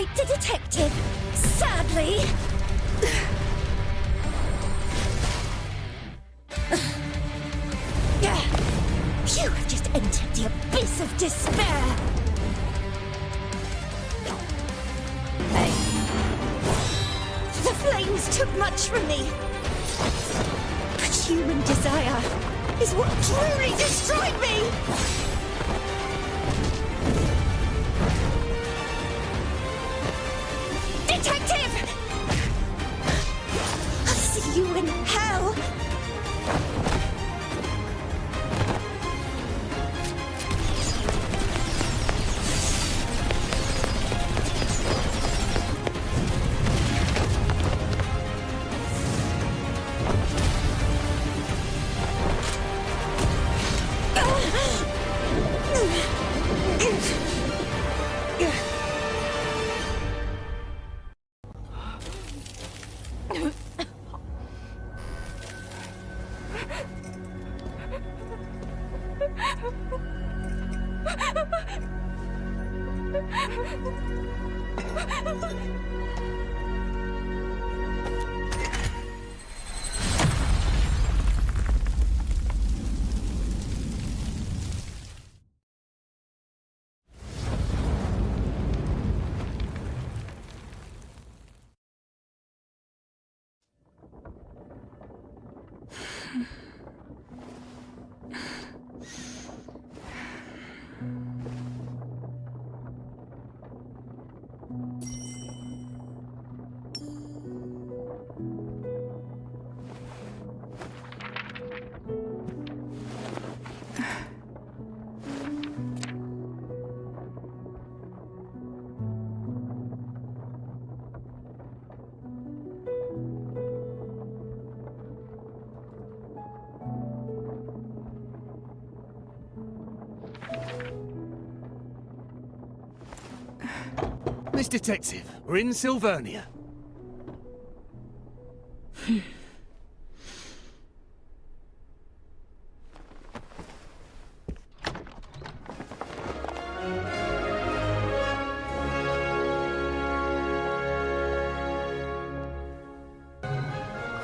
quite the detective, sadly. You have just entered the abyss of despair. The flames took much from me. But human desire is what truly destroyed me. Detective! I'll see you in hell. Miss Detective, we're in Silvernia.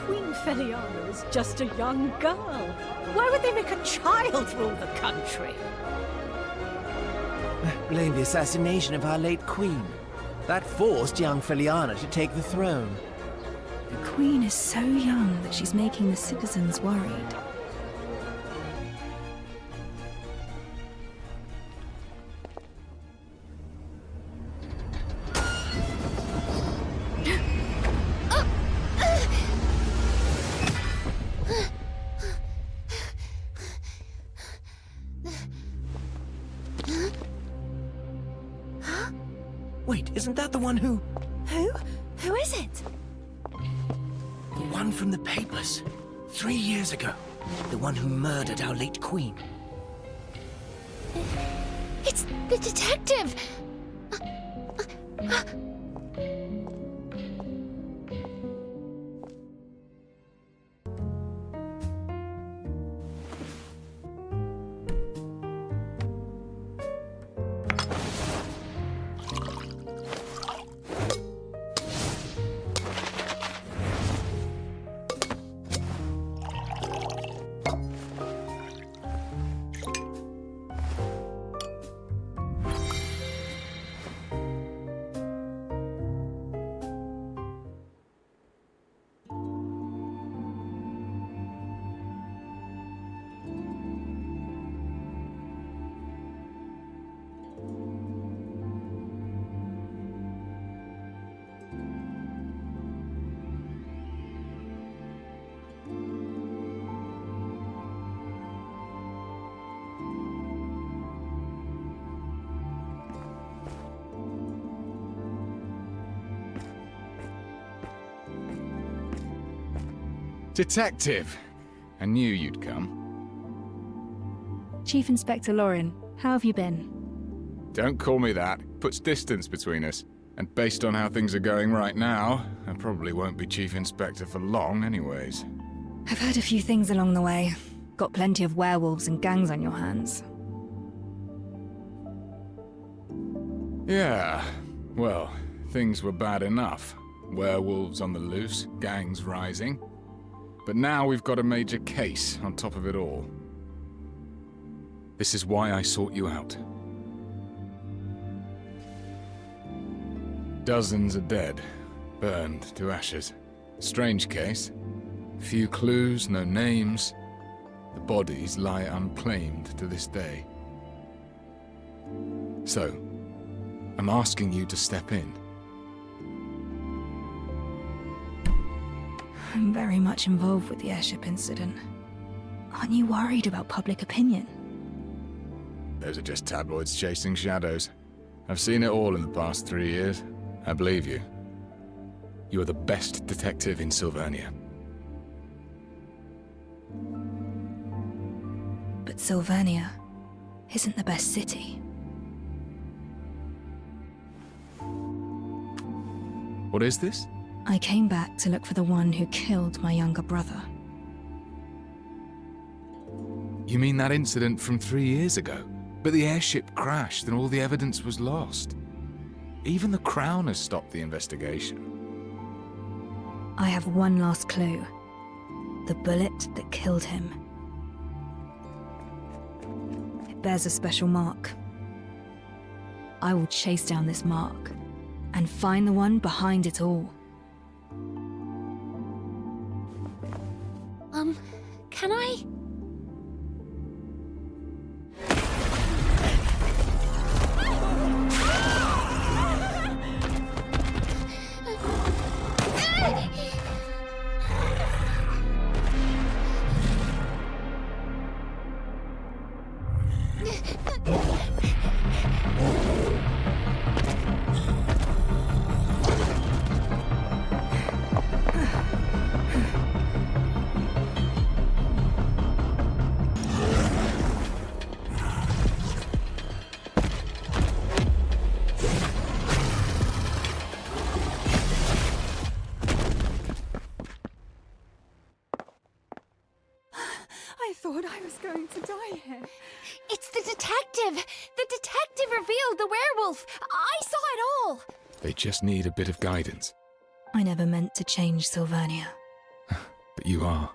Queen Feliana is just a young girl. Why would they make a child rule the country? Blame the assassination of our late queen. That forced young Feliana to take the throne. The Queen is so young that she's making the citizens worried. Wait, isn't that the one who... Who? Who is it? The one from the papers. 3 years ago. The one who murdered our late queen. It's the detective! Detective! I knew you'd come. Chief Inspector Lorin, how have you been? Don't call me that. Puts distance between us. And based on how things are going right now, I probably won't be Chief Inspector for long anyways. I've heard a few things along the way. Got plenty of werewolves and gangs on your hands. Yeah, well, things were bad enough. Werewolves on the loose, gangs rising. But now we've got a major case on top of it all. This is why I sought you out. Dozens are dead, burned to ashes. Strange case. Few clues, no names. The bodies lie unclaimed to this day. So, I'm asking you to step in. I'm very much involved with the airship incident. Aren't you worried about public opinion? Those are just tabloids chasing shadows. I've seen it all in the past 3 years. I believe you. You are the best detective in Silvernia. But Silvernia isn't the best city. What is this? I came back to look for the one who killed my younger brother. You mean that incident from 3 years ago? But the airship crashed and all the evidence was lost. Even the Crown has stopped the investigation. I have one last clue. The bullet that killed him. It bears a special mark. I will chase down this mark and find the one behind it all. Can I? I thought I was going to die here. It's the detective! The detective revealed the werewolf! I saw it all! They just need a bit of guidance. I never meant to change Silvernia. But you are.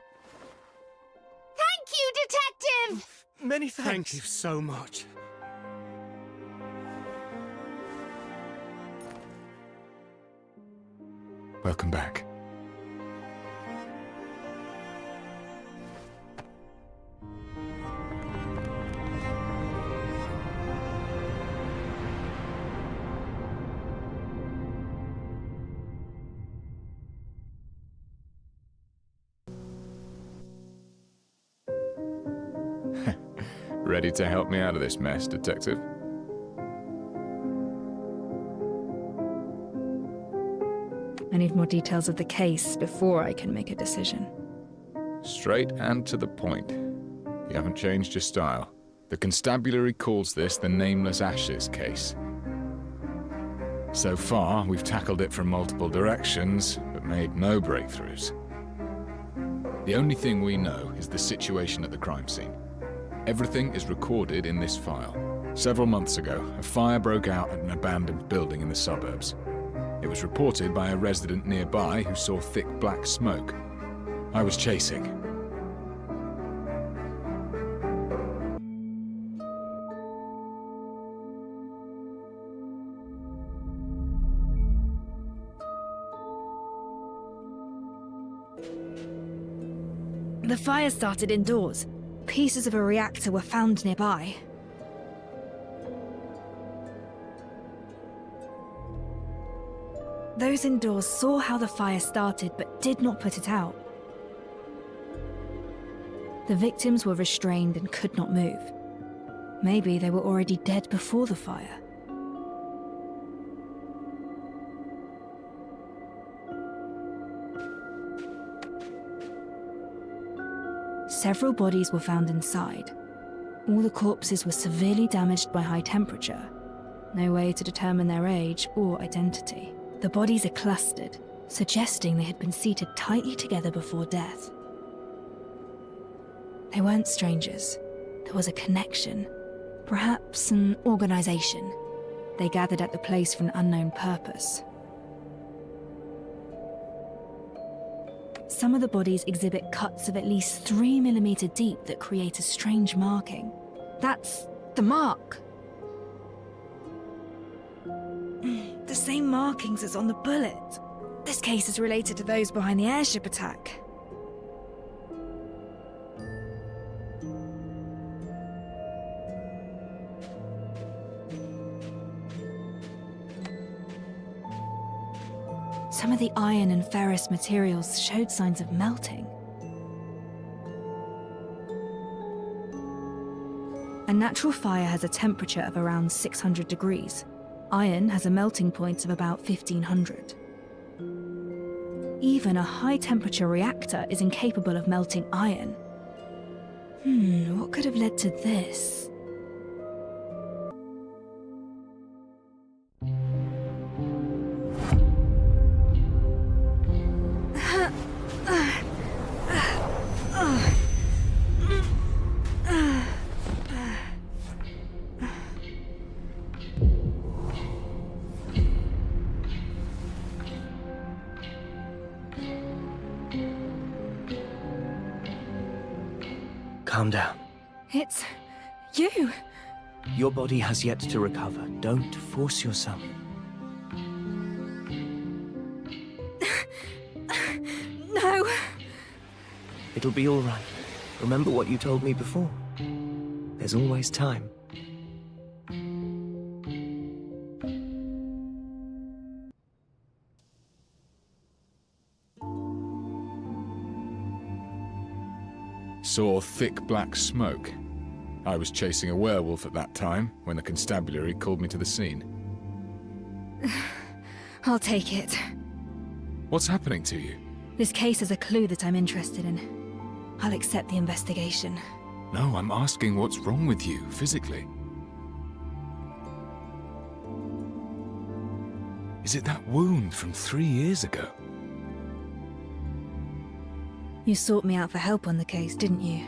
Thank you, detective! Many thanks. Thank you so much. Welcome back. Ready to help me out of this mess, Detective? I need more details of the case before I can make a decision. Straight and to the point. You haven't changed your style. The constabulary calls this the Nameless Ashes case. So far, we've tackled it from multiple directions, but made no breakthroughs. The only thing we know is the situation at the crime scene. Everything is recorded in this file. Several months ago, a fire broke out at an abandoned building in the suburbs. It was reported by a resident nearby who saw thick black smoke. I was chasing. The fire started indoors. Pieces of a reactor were found nearby. Those indoors saw how the fire started but did not put it out. The victims were restrained and could not move. Maybe they were already dead before the fire. Several bodies were found inside. All the corpses were severely damaged by high temperature. No way to determine their age or identity. The bodies are clustered, suggesting they had been seated tightly together before death. They weren't strangers. There was a connection. Perhaps an organization. They gathered at the place for an unknown purpose. some of the bodies exhibit cuts of at least 3 millimeter deep that create a strange marking. That's the mark. The same markings as on the bullet. This case is related to those behind the airship attack. Some of the iron and ferrous materials showed signs of melting. A natural fire has a temperature of around 600 degrees. Iron has a melting point of about 1500. Even a high-temperature reactor is incapable of melting iron. What could have led to this? Calm down. It's you. Your body has yet to recover. Don't force yourself. No. It'll be all right. Remember what you told me before. There's always time. Saw thick black smoke. I was chasing a werewolf at that time when the constabulary called me to the scene. I'll take it. What's happening to you? This case is a clue that I'm interested in. I'll accept the investigation. No, I'm asking what's wrong with you, physically. Is it that wound from 3 years ago? You sought me out for help on the case, didn't you?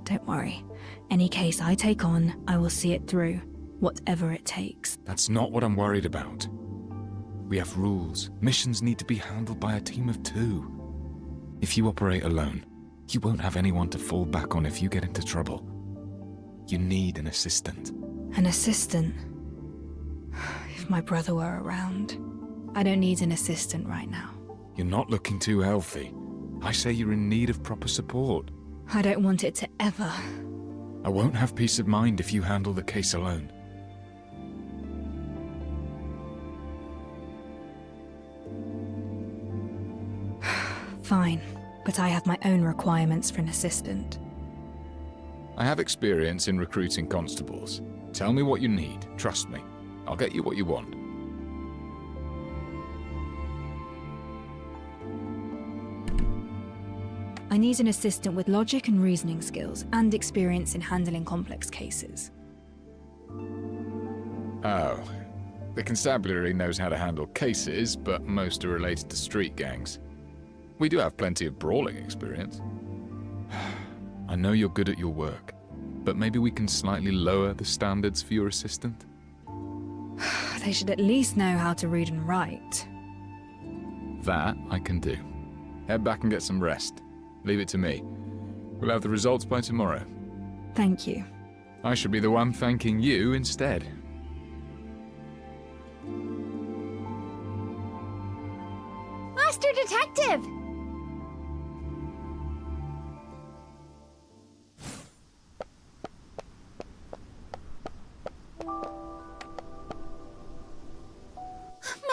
Don't worry. Any case I take on, I will see it through, whatever it takes. That's not what I'm worried about. We have rules. Missions need to be handled by a team of 2. If you operate alone, you won't have anyone to fall back on if you get into trouble. You need an assistant. An assistant? If my brother were around. I don't need an assistant right now. You're not looking too healthy. I say you're in need of proper support. I don't want it to ever. I won't have peace of mind if you handle the case alone. Fine, but I have my own requirements for an assistant. I have experience in recruiting constables. Tell me what you need. Trust me. I'll get you what you want. I need an assistant with logic and reasoning skills and experience in handling complex cases. Oh. The constabulary knows how to handle cases, but most are related to street gangs. We do have plenty of brawling experience. I know you're good at your work, but maybe we can slightly lower the standards for your assistant? They should at least know how to read and write. That I can do. Head back and get some rest. Leave it to me. We'll have the results by tomorrow. Thank you. I should be the one thanking you instead. Master Detective!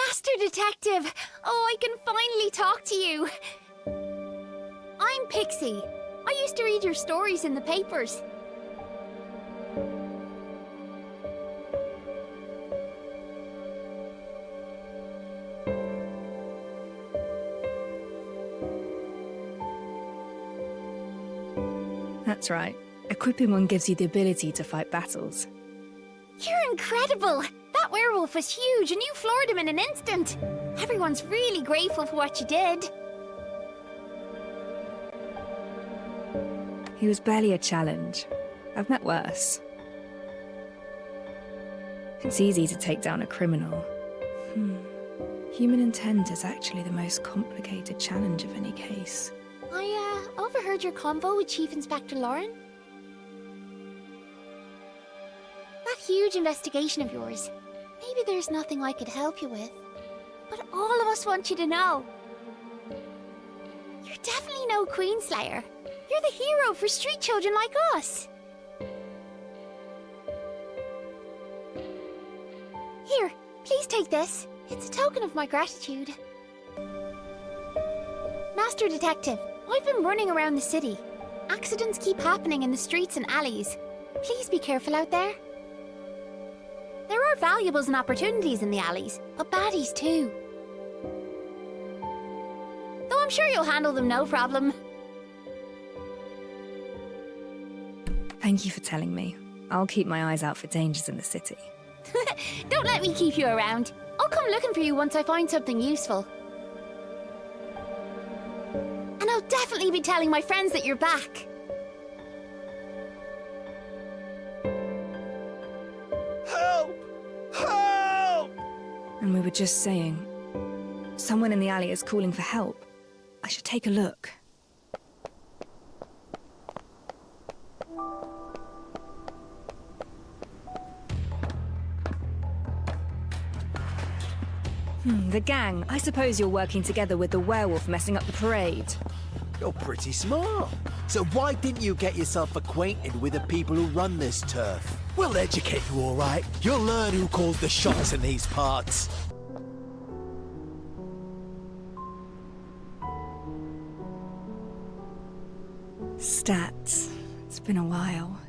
Master Detective! Oh, I can finally talk to you. I'm Pixie. I used to read your stories in the papers. That's right. Equipping one gives you the ability to fight battles. You're incredible! That werewolf was huge and you floored him in an instant. Everyone's really grateful for what you did. He was barely a challenge. I've met worse. It's easy to take down a criminal. Human intent is actually the most complicated challenge of any case. I overheard your convo with Chief Inspector Lorin. That huge investigation of yours. Maybe there's nothing I could help you with. But all of us want you to know. You're definitely no Queenslayer. You're the hero for street children like us. Here, please take this. It's a token of my gratitude. Master Detective, I've been running around the city. Accidents keep happening in the streets and alleys. Please be careful out there. There are valuables and opportunities in the alleys, but baddies too. Though I'm sure you'll handle them no problem. Thank you for telling me. I'll keep my eyes out for dangers in the city. Don't let me keep you around. I'll come looking for you once I find something useful. And I'll definitely be telling my friends that you're back. Help! Help! And we were just saying, someone in the alley is calling for help. I should take a look. The gang. I suppose you're working together with the werewolf messing up the parade. You're pretty smart. So why didn't you get yourself acquainted with the people who run this turf? We'll educate you, all right. You'll learn who calls the shots in these parts. Stats. It's been a while.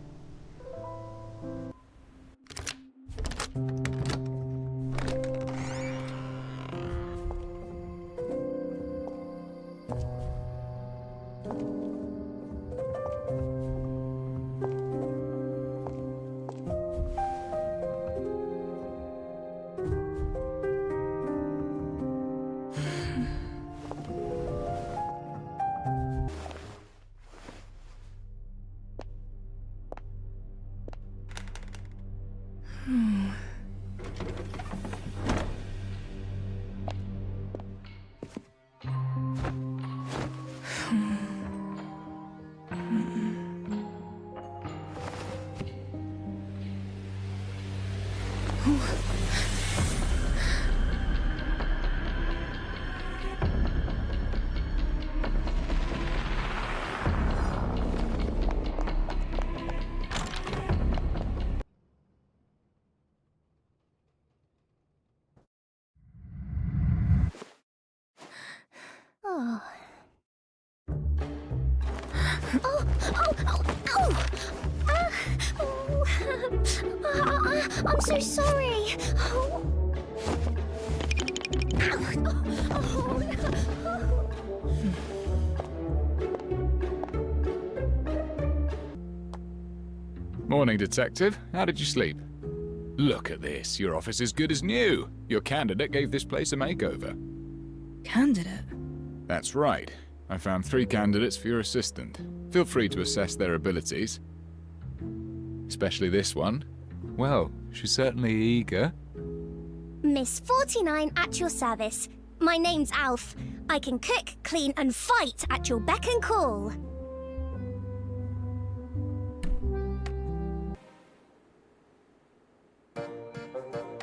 Oh. Oh! I'm so sorry. Morning, Detective. How did you sleep? Look at this. Your office is good as new. Your candidate gave this place a makeover. Candidate? That's right. I found 3 candidates for your assistant. Feel free to assess their abilities. Especially this one. Well, she's certainly eager. Miss 49 at your service. My name's Alf. I can cook, clean and fight at your beck and call.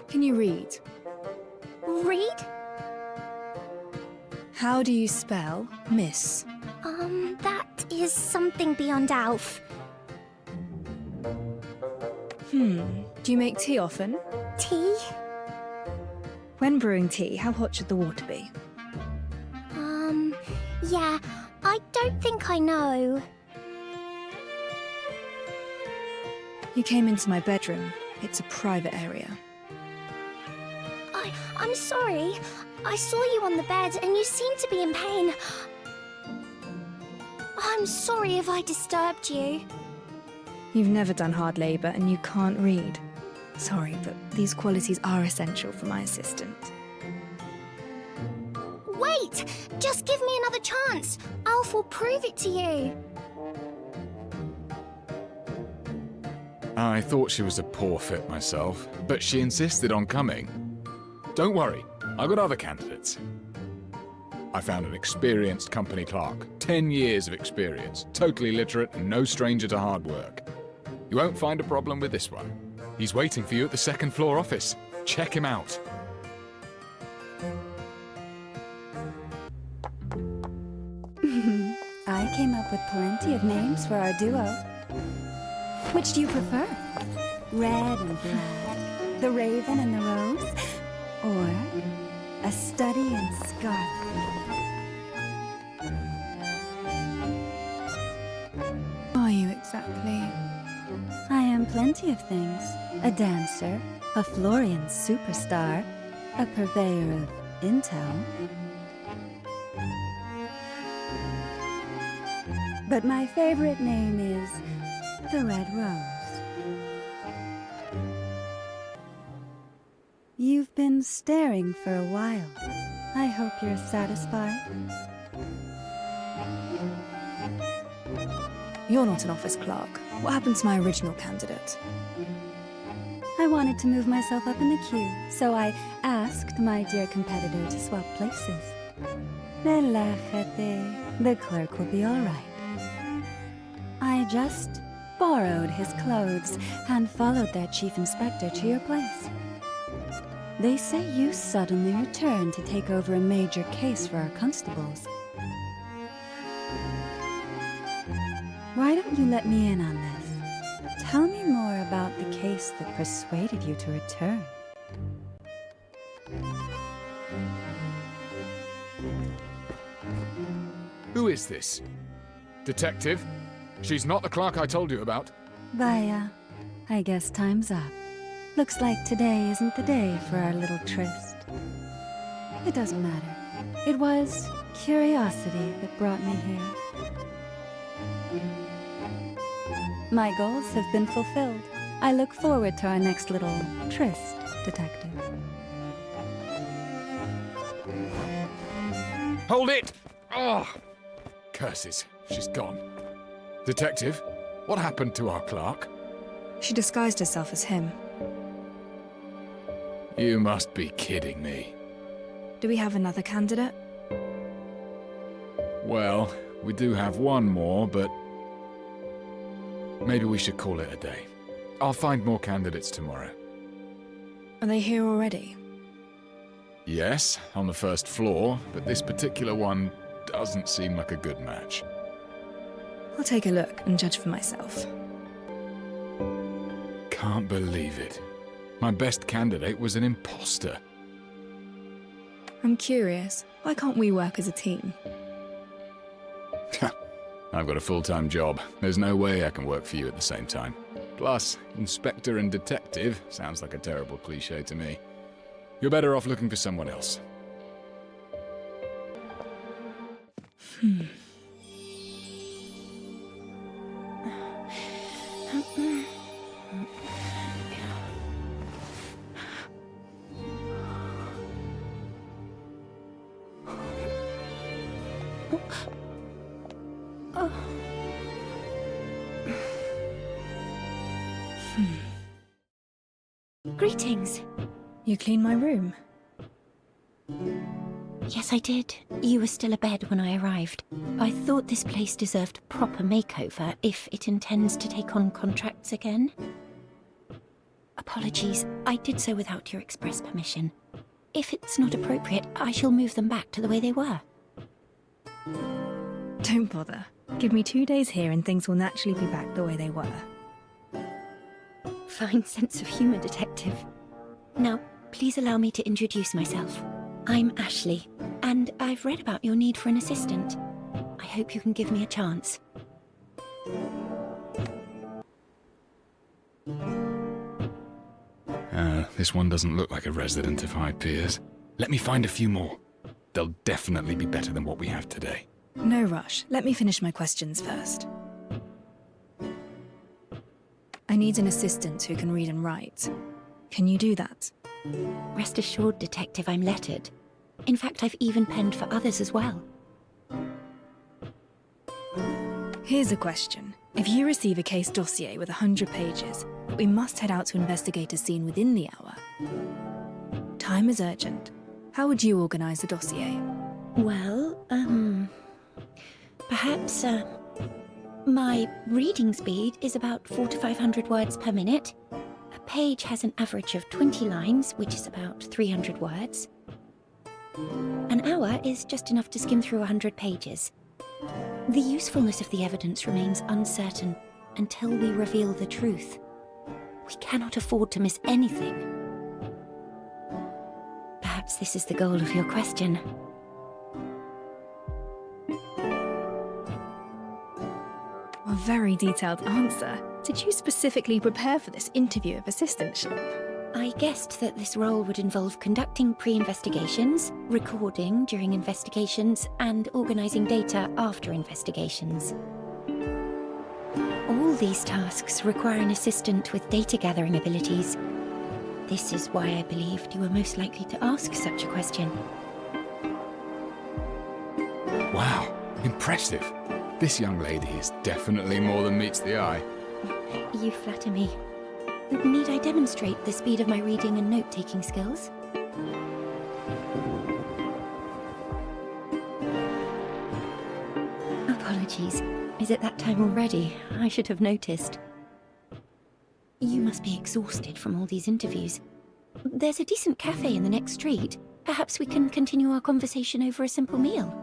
Can you read? Read? How do you spell miss? That is something beyond Alf. Do you make tea often? Tea? When brewing tea, how hot should the water be? Yeah, I don't think I know. You came into my bedroom. It's a private area. I'm sorry. I saw you on the bed and you seemed to be in pain. I'm sorry if I disturbed you. You've never done hard labor and you can't read. Sorry, but these qualities are essential for my assistant. Wait! Just give me another chance. Alf will prove it to you. I thought she was a poor fit myself, but she insisted on coming. Don't worry, I've got other candidates. I found an experienced company clerk, 10 years of experience, totally literate and no stranger to hard work. You won't find a problem with this one. He's waiting for you at the second floor office. Check him out. I came up with plenty of names for our duo. Which do you prefer? Red and black, the raven and the rose, or a study and scarlet? Who are you exactly? I am plenty of things. A dancer, a Florian superstar, a purveyor of intel. But my favorite name is the Red Rose. You've been staring for a while. I hope you're satisfied. You're not an office clerk. What happened to my original candidate? I wanted to move myself up in the queue, so I asked my dear competitor to swap places. Relájate. The clerk will be all right. I just borrowed his clothes and followed their chief inspector to your place. They say you suddenly returned to take over a major case for our constables. Why don't you let me in on this? Tell me more about the case that persuaded you to return. Who is this? Detective? She's not the clerk I told you about. Vaya, I guess time's up. Looks like today isn't the day for our little tryst. It doesn't matter. It was curiosity that brought me here. My goals have been fulfilled. I look forward to our next little tryst, detective. Hold it! Oh! Curses, she's gone. Detective, what happened to our clerk? She disguised herself as him. You must be kidding me. Do we have another candidate? Well, we do have one more, but maybe we should call it a day. I'll find more candidates tomorrow. Are they here already? Yes, on the first floor, but this particular one doesn't seem like a good match. I'll take a look and judge for myself. Can't believe it. My best candidate was an imposter. I'm curious, why can't we work as a team? I've got a full-time job. There's no way I can work for you at the same time. Plus, inspector and detective sounds like a terrible cliché to me. You're better off looking for someone else. Greetings. You cleaned my room? Yes, I did. You were still abed when I arrived. I thought this place deserved a proper makeover if it intends to take on contracts again. Apologies, I did so without your express permission. If it's not appropriate, I shall move them back to the way they were. Don't bother. Give me 2 days here and things will naturally be back the way they were. Fine sense of humour, Detective. Now, please allow me to introduce myself. I'm Ashley, and I've read about your need for an assistant. I hope you can give me a chance. This one doesn't look like a resident of High Piers. Let me find a few more. They'll definitely be better than what we have today. No rush. Let me finish my questions first. I need an assistant who can read and write. Can you do that? Rest assured, Detective, I'm lettered. In fact, I've even penned for others as well. Here's a question. If you receive a case dossier with 100 pages, we must head out to investigate a scene within the hour. Time is urgent. How would you organise a dossier? Well, perhaps, my reading speed is about 400 to 500 words per minute. A page has an average of 20 lines, which is about 300 words. An hour is just enough to skim through 100 pages. The usefulness of the evidence remains uncertain until we reveal the truth. We cannot afford to miss anything. Perhaps this is the goal of your question. A very detailed answer. Did you specifically prepare for this interview of assistantship? I guessed that this role would involve conducting pre-investigations, recording during investigations, and organising data after investigations. All these tasks require an assistant with data-gathering abilities. This is why I believed you were most likely to ask such a question. Wow, impressive. This young lady is definitely more than meets the eye. You flatter me. Need I demonstrate the speed of my reading and note-taking skills? Apologies. Is it that time already? I should have noticed. You must be exhausted from all these interviews. There's a decent cafe in the next street. Perhaps we can continue our conversation over a simple meal.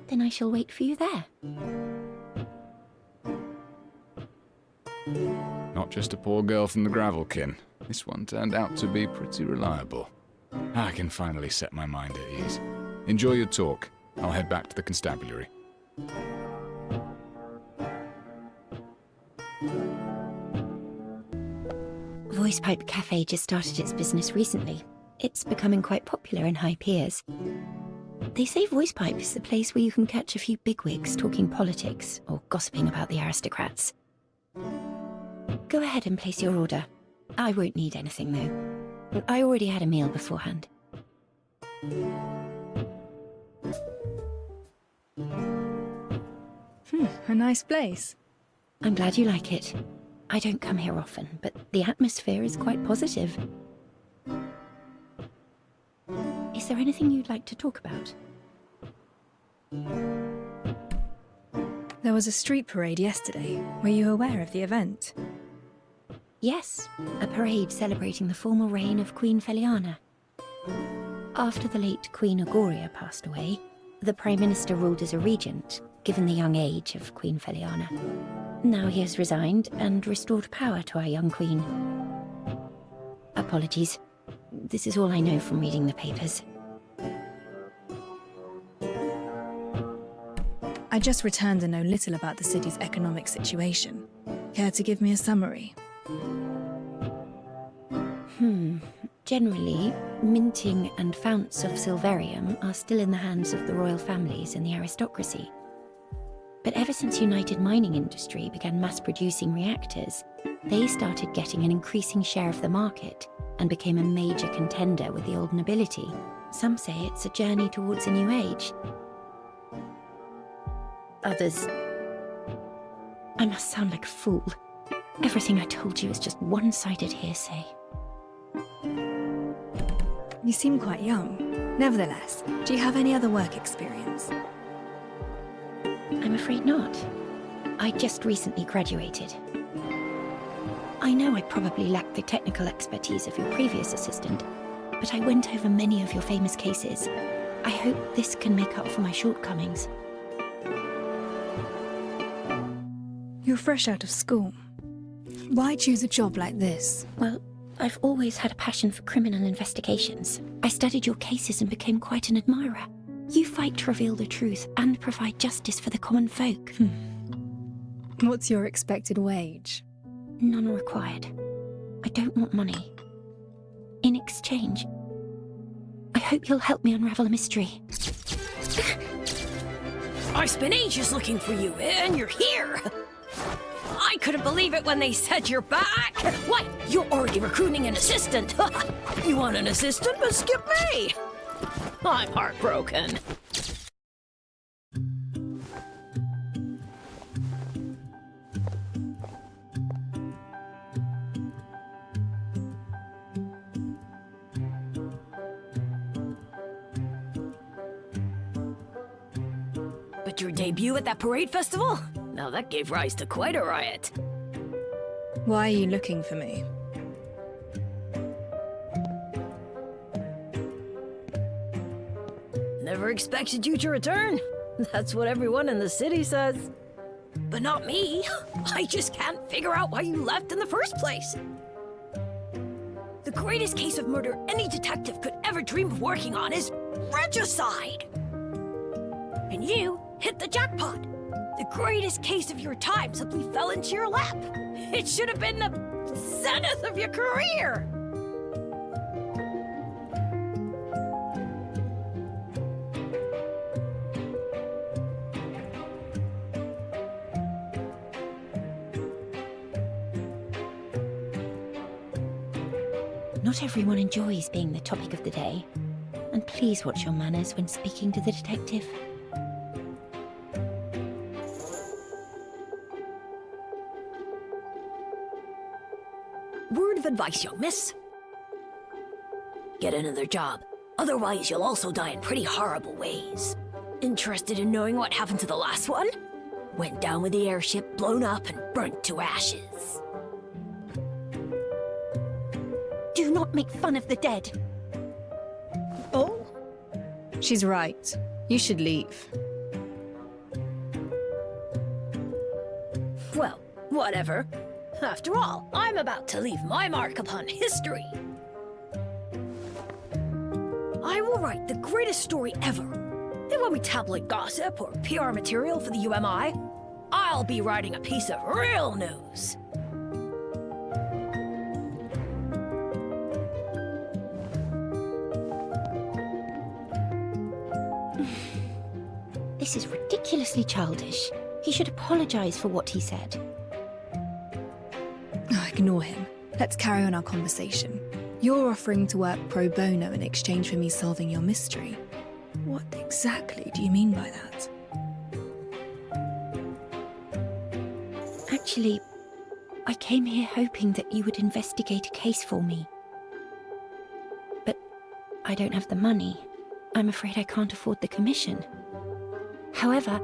Then I shall wait for you there. Not just a poor girl from the Gravelkin. This one turned out to be pretty reliable. I can finally set my mind at ease. Enjoy your talk. I'll head back to the constabulary. Voicepipe Cafe just started its business recently. It's becoming quite popular in High Piers. They say Voicepipe is the place where you can catch a few bigwigs talking politics or gossiping about the aristocrats. Go ahead and place your order. I won't need anything, though. I already had a meal beforehand. A nice place. I'm glad you like it. I don't come here often, but the atmosphere is quite positive. Is there anything you'd like to talk about? There was a street parade yesterday. Were you aware of the event? Yes, a parade celebrating the formal reign of Queen Feliana. After the late Queen Agoria passed away, the Prime Minister ruled as a regent, given the young age of Queen Feliana. Now he has resigned and restored power to our young queen. Apologies. This is all I know from reading the papers. I just returned and know little about the city's economic situation. Care to give me a summary? Generally, minting and founts of silverium are still in the hands of the royal families and the aristocracy. But ever since United Mining Industry began mass-producing reactors, they started getting an increasing share of the market and became a major contender with the old nobility. Some say it's a journey towards a new age. Others... I must sound like a fool. Everything I told you is just one-sided hearsay. You seem quite young. Nevertheless, do you have any other work experience? I'm afraid not. I just recently graduated. I know I probably lack the technical expertise of your previous assistant, but I went over many of your famous cases. I hope this can make up for my shortcomings. You're fresh out of school. Why choose a job like this? Well, I've always had a passion for criminal investigations. I studied your cases and became quite an admirer. You fight to reveal the truth and provide justice for the common folk. What's your expected wage? None required. I don't want money. In exchange, I hope you'll help me unravel a mystery. I spent ages looking for you, and you're here! I couldn't believe it when they said you're back! Why, you're already recruiting an assistant! You want an assistant, but skip me! I'm heartbroken. at your debut at that parade festival? Now that gave rise to quite a riot. Why are you looking for me? Never expected you to return. That's what everyone in the city says. But not me. I just can't figure out why you left in the first place. The greatest case of murder any detective could ever dream of working on is regicide. And you hit the jackpot. The greatest case of your time simply fell into your lap. It should have been the zenith of your career. Not everyone enjoys being the topic of the day. And please watch your manners when speaking to the detective. Word of advice, young miss. Get another job. Otherwise, you'll also die in pretty horrible ways. Interested in knowing what happened to the last one? Went down with the airship, blown up and burnt to ashes. Do not make fun of the dead. Oh? She's right. You should leave. Well, whatever. After all, I'm about to leave my mark upon history. I will write the greatest story ever. It won't be tabloid gossip or PR material for the UMI. I'll be writing a piece of real news. This is ridiculously childish. He should apologize for what he said. Ignore him. Let's carry on our conversation. You're offering to work pro bono in exchange for me solving your mystery. What exactly do you mean by that? Actually, I came here hoping that you would investigate a case for me. But I don't have the money. I'm afraid I can't afford the commission. However,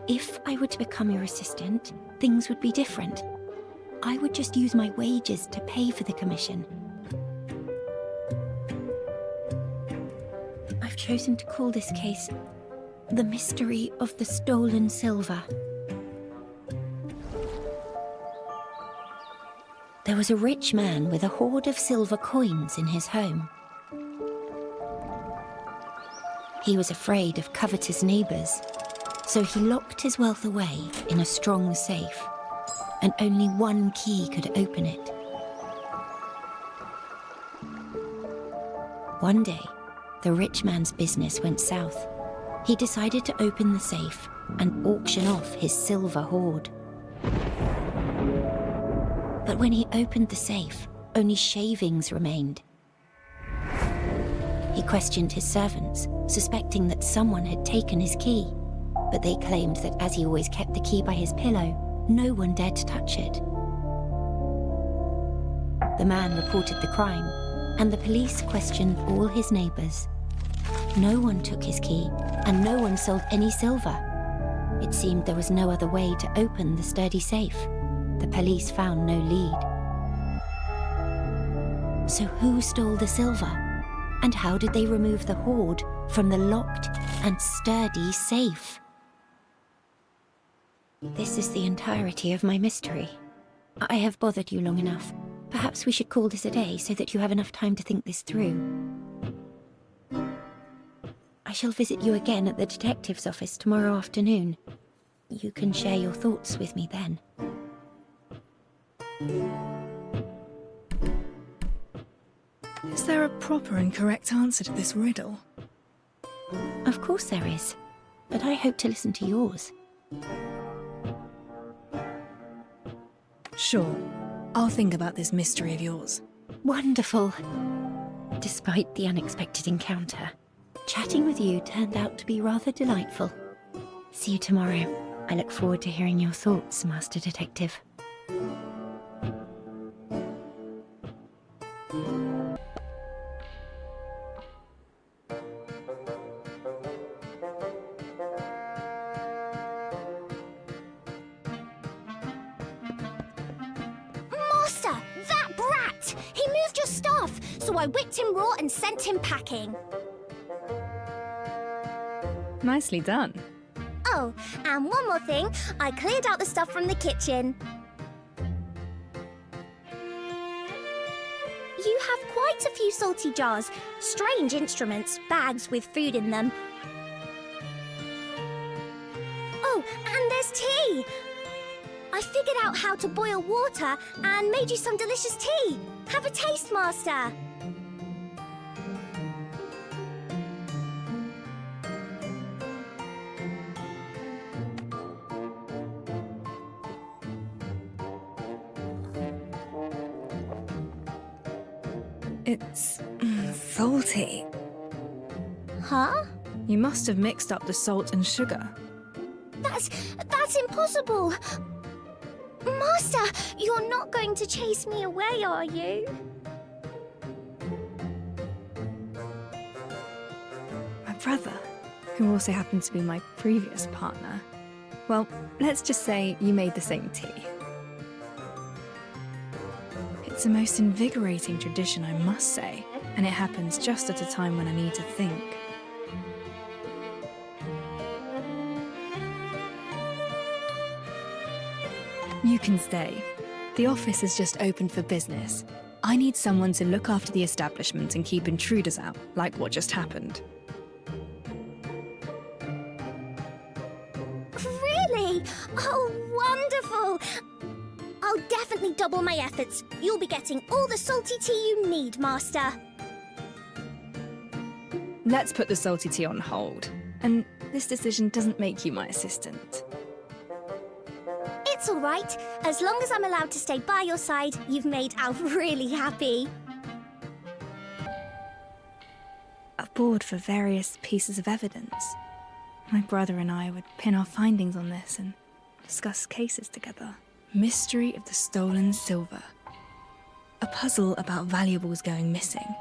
if I were to become your assistant, things would be different. I would just use my wages to pay for the commission. I've chosen to call this case The Mystery of the Stolen Silver. There was a rich man with a hoard of silver coins in his home. He was afraid of covetous neighbors, so he locked his wealth away in a strong safe, and only one key could open it. One day, the rich man's business went south. He decided to open the safe and auction off his silver hoard. But when he opened the safe, only shavings remained. He questioned his servants, suspecting that someone had taken his key, but they claimed that as he always kept the key by his pillow, no one dared to touch it. The man reported the crime, and the police questioned all his neighbors. No one took his key, and no one sold any silver. It seemed there was no other way to open the sturdy safe. The police found no lead. So who stole the silver? And how did they remove the hoard from the locked and sturdy safe? This is the entirety of my mystery. I have bothered you long enough. Perhaps we should call this a day so that you have enough time to think this through. I shall visit you again at the detective's office tomorrow afternoon. You can share your thoughts with me then. Is there a proper and correct answer to this riddle? Of course there is, but I hope to listen to yours. Sure. I'll think about this mystery of yours. Wonderful. Despite the unexpected encounter, chatting with you turned out to be rather delightful. See you tomorrow. I look forward to hearing your thoughts, Master Detective. stuff, so I whipped him raw and sent him packing. Nicely done. Oh, and one more thing, I cleared out the stuff from the kitchen. You have quite a few salty jars, strange instruments, bags with food in them. Oh, and there's tea! I figured out how to boil water and made you some delicious tea. Have a taste, Master. It's salty. Huh? You must have mixed up the salt and sugar. That's impossible. Master, you're not going to chase me away, are you? My brother, who also happened to be my previous partner. Well, let's just say you made the same tea. It's a most invigorating tradition, I must say, and it happens just at a time when I need to think. You can stay. The office is just opened for business. I need someone to look after the establishment and keep intruders out, like what just happened. Really? Oh, wonderful! I'll definitely double my efforts. You'll be getting all the salty tea you need, Master. Let's put the salty tea on hold. And this decision doesn't make you my assistant. It's all right. As long as I'm allowed to stay by your side, you've made Alf really happy. A board for various pieces of evidence. My brother and I would pin our findings on this and discuss cases together. Mystery of the stolen silver. A puzzle about valuables going missing.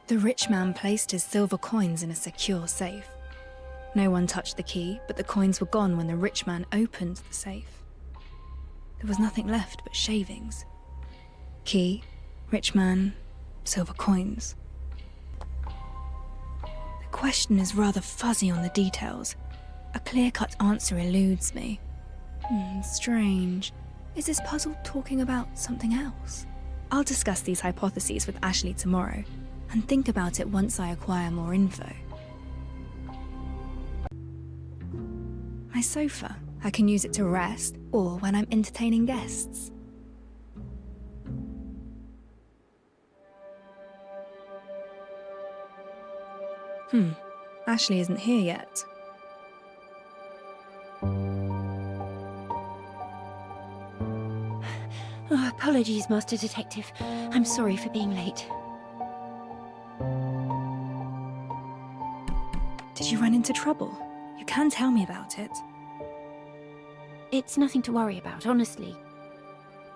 The rich man placed his silver coins in a secure safe. No one touched the key, but the coins were gone when the rich man opened the safe. There was nothing left but shavings. Key, rich man, silver coins. The question is rather fuzzy on the details. A clear-cut answer eludes me. Strange. Is this puzzle talking about something else? I'll discuss these hypotheses with Ashley tomorrow, and think about it once I acquire more info. My sofa. I can use it to rest, or when I'm entertaining guests. Ashley isn't here yet. Oh, apologies, Master Detective. I'm sorry for being late. Did you run into trouble? You can tell me about it. It's nothing to worry about, honestly.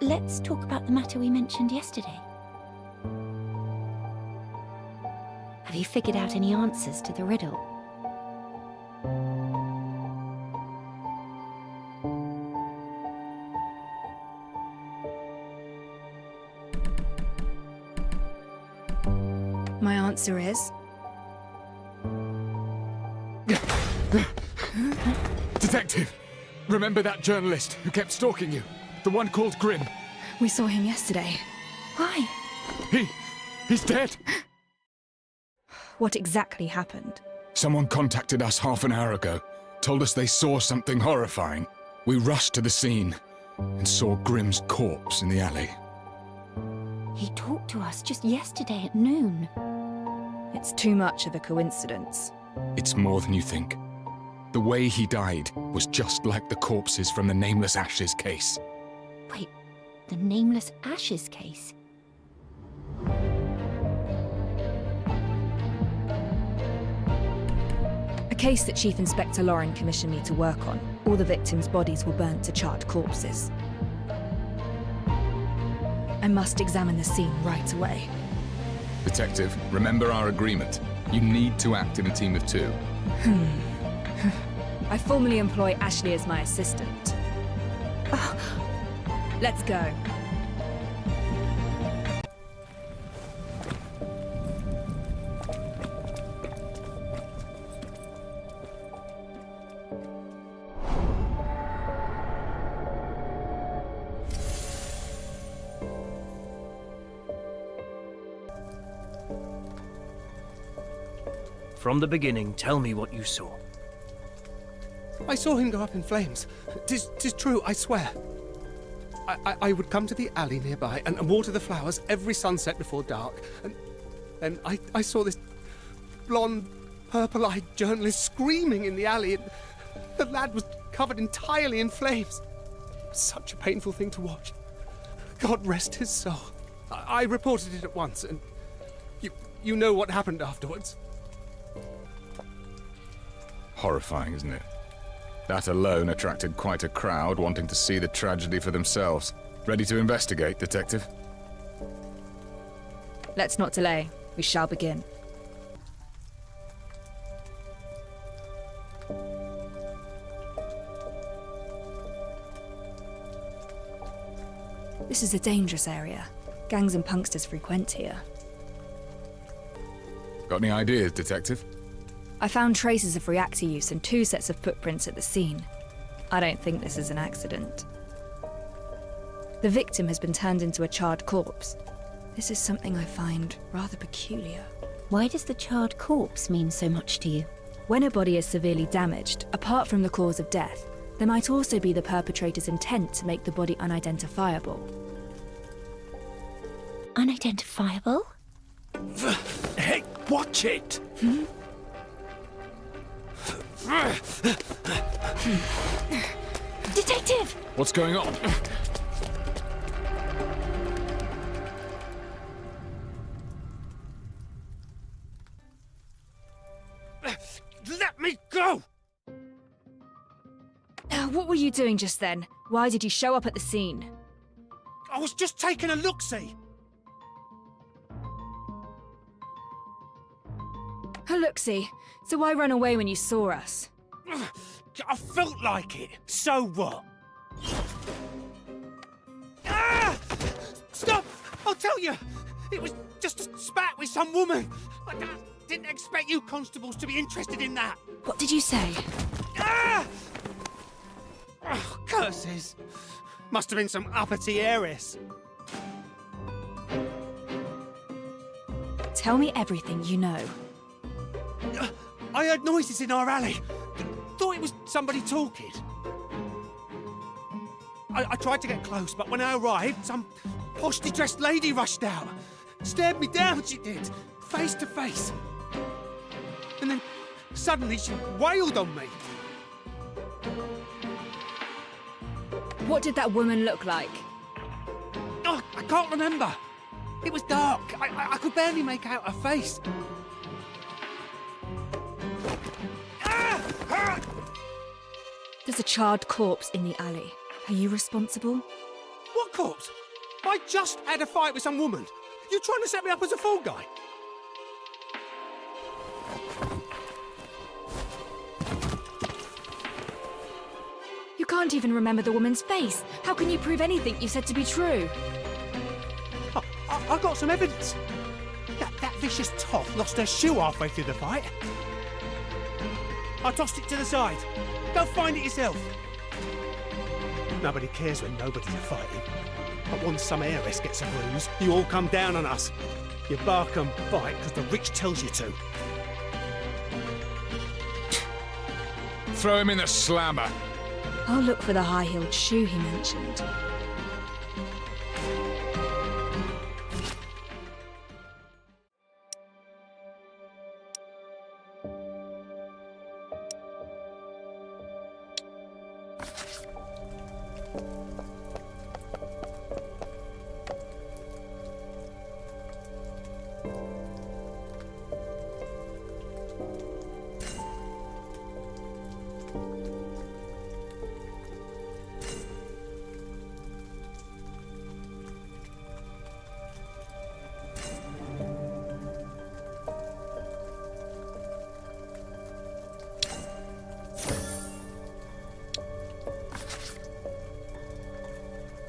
Let's talk about the matter we mentioned yesterday. Have you figured out any answers to the riddle? My answer is... Detective! Remember that journalist who kept stalking you? The one called Grimm? We saw him yesterday. Why? He's dead! What exactly happened? Someone contacted us half an hour ago, told us they saw something horrifying. We rushed to the scene and saw Grimm's corpse in the alley. He talked to us just yesterday at noon. It's too much of a coincidence. It's more than you think. The way he died was just like the corpses from the Nameless Ashes case. Wait, the Nameless Ashes case? A case that Chief Inspector Lorin commissioned me to work on. All the victims' bodies were burnt to charred corpses. I must examine the scene right away. Detective, remember our agreement. You need to act in a team of two. I formally employ Ashley as my assistant. Let's go. From the beginning, tell me what you saw. I saw him go up in flames. Tis true, I swear. I would come to the alley nearby and water the flowers every sunset before dark. And then I saw this blonde, purple-eyed journalist screaming in the alley. And the lad was covered entirely in flames. It was such a painful thing to watch. God rest his soul. I reported it at once, and you know what happened afterwards. Horrifying, isn't it? That alone attracted quite a crowd wanting to see the tragedy for themselves. Ready to investigate, Detective? Let's not delay. We shall begin. This is a dangerous area. Gangs and punksters frequent here. Got any ideas, Detective? I found traces of reactor use and 2 sets of footprints at the scene. I don't think this is an accident. The victim has been turned into a charred corpse. This is something I find rather peculiar. Why does the charred corpse mean so much to you? When a body is severely damaged, apart from the cause of death, there might also be the perpetrator's intent to make the body unidentifiable. Unidentifiable? Hey, watch it! Detective! What's going on? Let me go! What were you doing just then? Why did you show up at the scene? I was just taking a look-see. A look-see. So why run away when you saw us? I felt like it. So what? Ah! Stop! I'll tell you. It was just a spat with some woman. I didn't expect you constables to be interested in that. What did you say? Ah! Oh, curses. Must have been some uppity heiress. Tell me everything you know. I heard noises in our alley. Thought it was somebody talking. I tried to get close, but when I arrived, some poshly dressed lady rushed out. Stared me down, she did, face to face. And then suddenly she wailed on me. What did that woman look like? Oh, I can't remember. It was dark. I could barely make out her face. There's a charred corpse in the alley. Are you responsible? What corpse? I just had a fight with some woman. You trying to set me up as a fall guy? You can't even remember the woman's face. How can you prove anything you said to be true? I got some evidence. That vicious toff lost her shoe halfway through the fight. I tossed it to the side. Go find it yourself. Nobody cares when nobody's fighting. But once some heiress gets a bruise, you all come down on us. You bark and bite because the rich tells you to. Throw him in the slammer. I'll look for the high-heeled shoe he mentioned.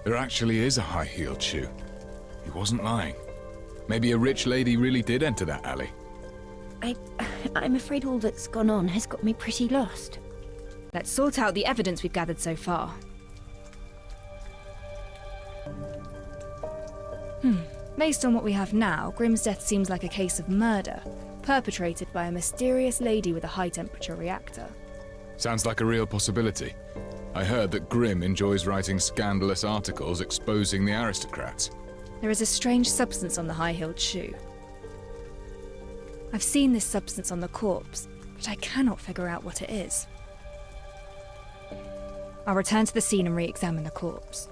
There actually is a high-heeled shoe. He wasn't lying. Maybe a rich lady really did enter that alley. I'm afraid all that's gone on has got me pretty lost. Let's sort out the evidence we've gathered so far. Based on what we have now, Grimm's death seems like a case of murder. perpetrated by a mysterious lady with a high-temperature reactor. Sounds like a real possibility. I heard that Grimm enjoys writing scandalous articles exposing the aristocrats. There is a strange substance on the high-heeled shoe. I've seen this substance on the corpse, but I cannot figure out what it is. I'll return to the scene and re-examine the corpse.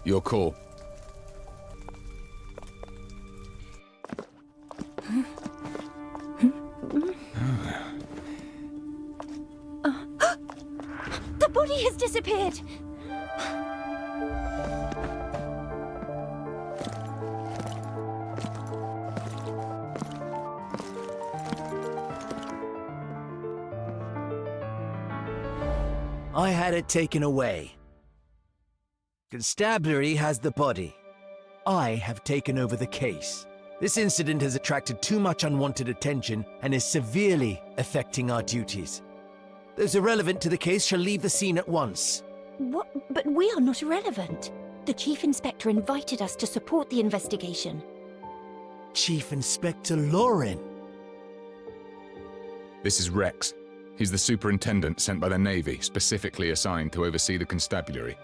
Your call. The body has disappeared! I had it taken away. Constabulary has the body. I have taken over the case. This incident has attracted too much unwanted attention and is severely affecting our duties. Those irrelevant to the case shall leave the scene at once. What? But we are not irrelevant. The Chief Inspector invited us to support the investigation. Chief Inspector Lorin. This is Rex. He's the superintendent sent by the Navy, specifically assigned to oversee the constabulary.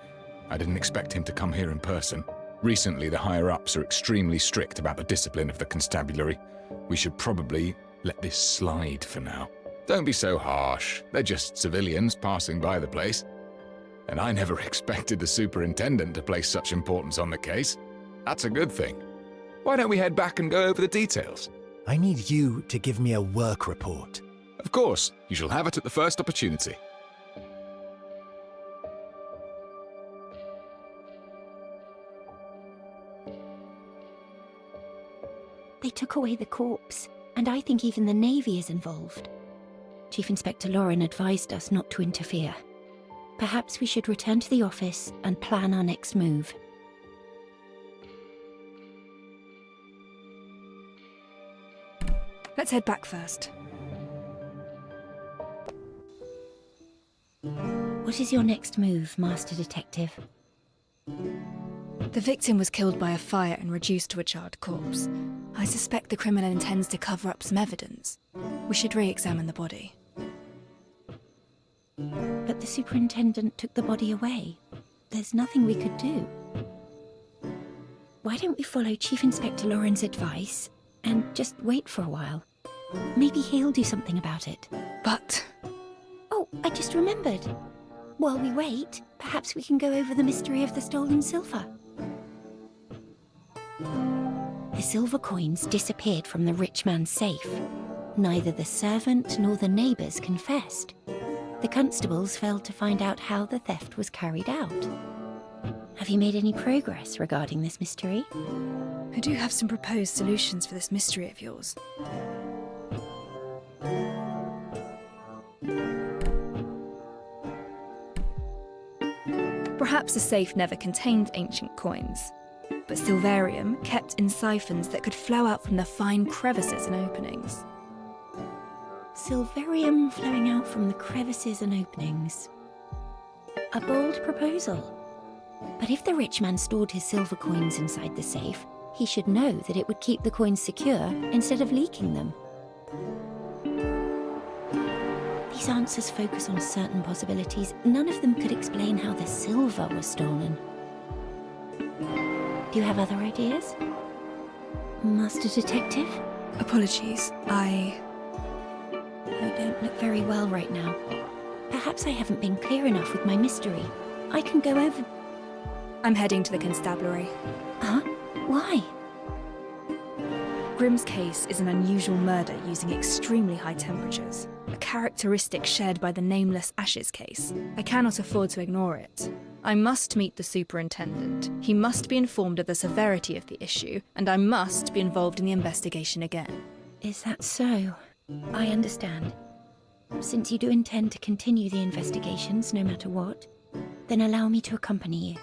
I didn't expect him to come here in person. Recently, the higher-ups are extremely strict about the discipline of the constabulary. We should probably let this slide for now. Don't be so harsh. They're just civilians passing by the place. And I never expected the superintendent to place such importance on the case. That's a good thing. Why don't we head back and go over the details? I need you to give me a work report. Of course. You shall have it at the first opportunity. They took away the corpse, and I think even the Navy is involved. Chief Inspector Lorin advised us not to interfere. Perhaps we should return to the office and plan our next move. Let's head back first. What is your next move, Master Detective? The victim was killed by a fire and reduced to a charred corpse. I suspect the criminal intends to cover up some evidence. We should re-examine the body. But the superintendent took the body away. There's nothing we could do. Why don't we follow Chief Inspector Lorin's advice and just wait for a while? Maybe he'll do something about it. But... Oh, I just remembered. While we wait, perhaps we can go over the mystery of the stolen silver. The silver coins disappeared from the rich man's safe. Neither the servant nor the neighbours confessed. The constables failed to find out how the theft was carried out. Have you made any progress regarding this mystery? I do have some proposed solutions for this mystery of yours. Perhaps the safe never contained ancient coins, but silverium kept in siphons that could flow out from the fine crevices and openings. Silverium flowing out from the crevices and openings. A bold proposal. But if the rich man stored his silver coins inside the safe, he should know that it would keep the coins secure instead of leaking them. These answers focus on certain possibilities. None of them could explain how the silver was stolen. Do you have other ideas? Master Detective? Apologies, You don't look very well right now. Perhaps I haven't been clear enough with my mystery. I can go over... I'm heading to the constabulary. Huh? Why? Grimm's case is an unusual murder using extremely high temperatures, a characteristic shared by the nameless Ashes case. I cannot afford to ignore it. I must meet the superintendent. He must be informed of the severity of the issue, and I must be involved in the investigation again. Is that so? I understand. Since you do intend to continue the investigations no matter what, then allow me to accompany you.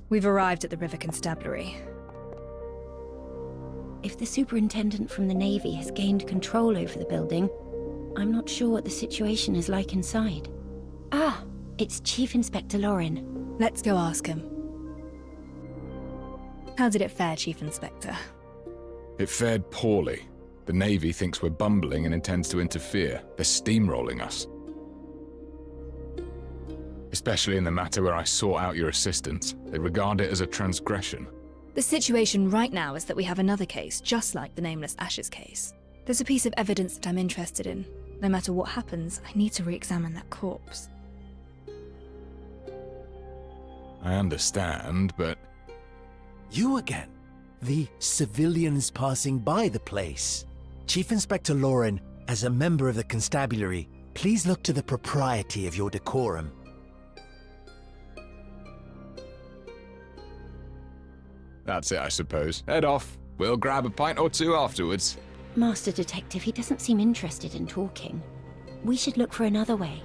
We've arrived at the River Constabulary. If the superintendent from the Navy has gained control over the building, I'm not sure what the situation is like inside. Ah, it's Chief Inspector Lorin. Let's go ask him. How did it fare, Chief Inspector? It fared poorly. The Navy thinks we're bumbling and intends to interfere. They're steamrolling us. Especially in the matter where I sought out your assistance. They regard it as a transgression. The situation right now is that we have another case, just like the Nameless Ashes case. There's a piece of evidence that I'm interested in. No matter what happens, I need to re-examine that corpse. I understand, but... You again? The civilians passing by the place. Chief Inspector Lorin, as a member of the constabulary, please look to the propriety of your decorum. That's it, I suppose. Head off. We'll grab a pint or two afterwards. Master Detective, he doesn't seem interested in talking. We should look for another way.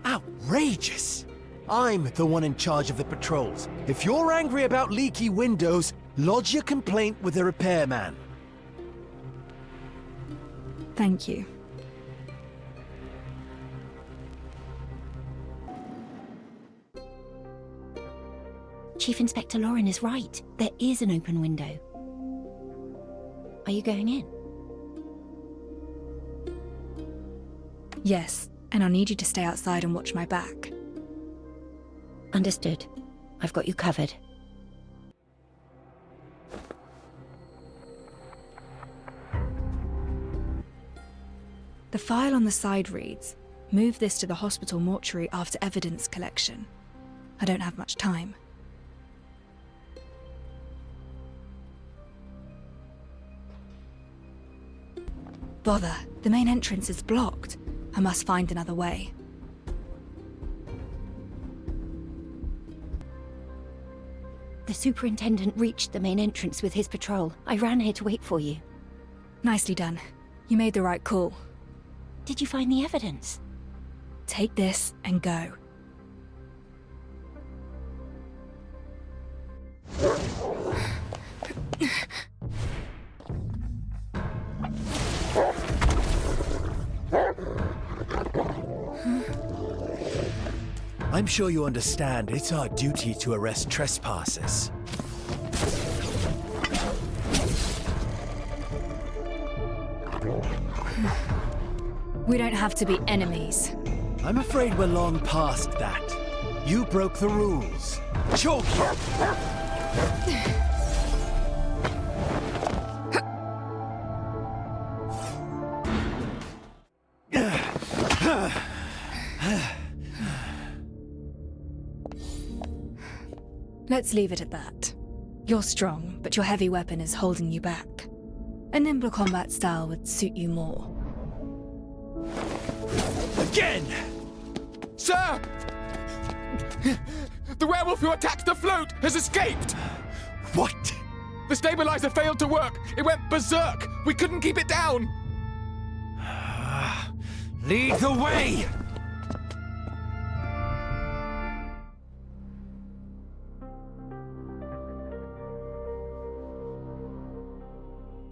Outrageous! I'm the one in charge of the patrols. If you're angry about leaky windows, lodge your complaint with the repairman. Thank you. Chief Inspector Lorin is right. There is an open window. Are you going in? Yes, and I'll need you to stay outside and watch my back. Understood. I've got you covered. The file on the side reads, "Move this to the hospital mortuary after evidence collection." I don't have much time. Bother, the main entrance is blocked. I must find another way. The superintendent reached the main entrance with his patrol. I ran here to wait for you. Nicely done. You made the right call. Did you find the evidence? Take this and go. I'm sure you understand it's our duty to arrest trespassers. We don't have to be enemies. I'm afraid we're long past that. You broke the rules. Choke you! Let's leave it at that. You're strong, but your heavy weapon is holding you back. A nimble combat style would suit you more. Again! Sir! The werewolf who attacked the float has escaped! What? The stabilizer failed to work. It went berserk. We couldn't keep it down. Lead the way!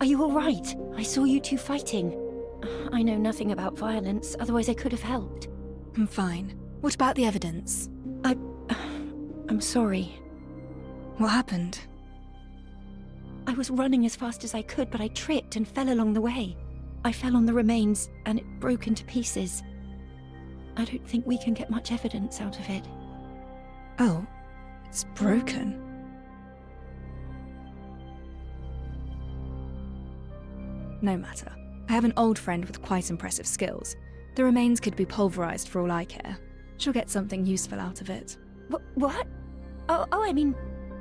Are you all right? I saw you two fighting. I know nothing about violence, otherwise I could have helped. I'm fine. What about the evidence? I'm sorry. What happened? I was running as fast as I could, but I tripped and fell along the way. I fell on the remains, and it broke into pieces. I don't think we can get much evidence out of it. Oh, it's broken. No matter. I have an old friend with quite impressive skills. The remains could be pulverized for all I care. She'll get something useful out of it. What? Oh, I mean,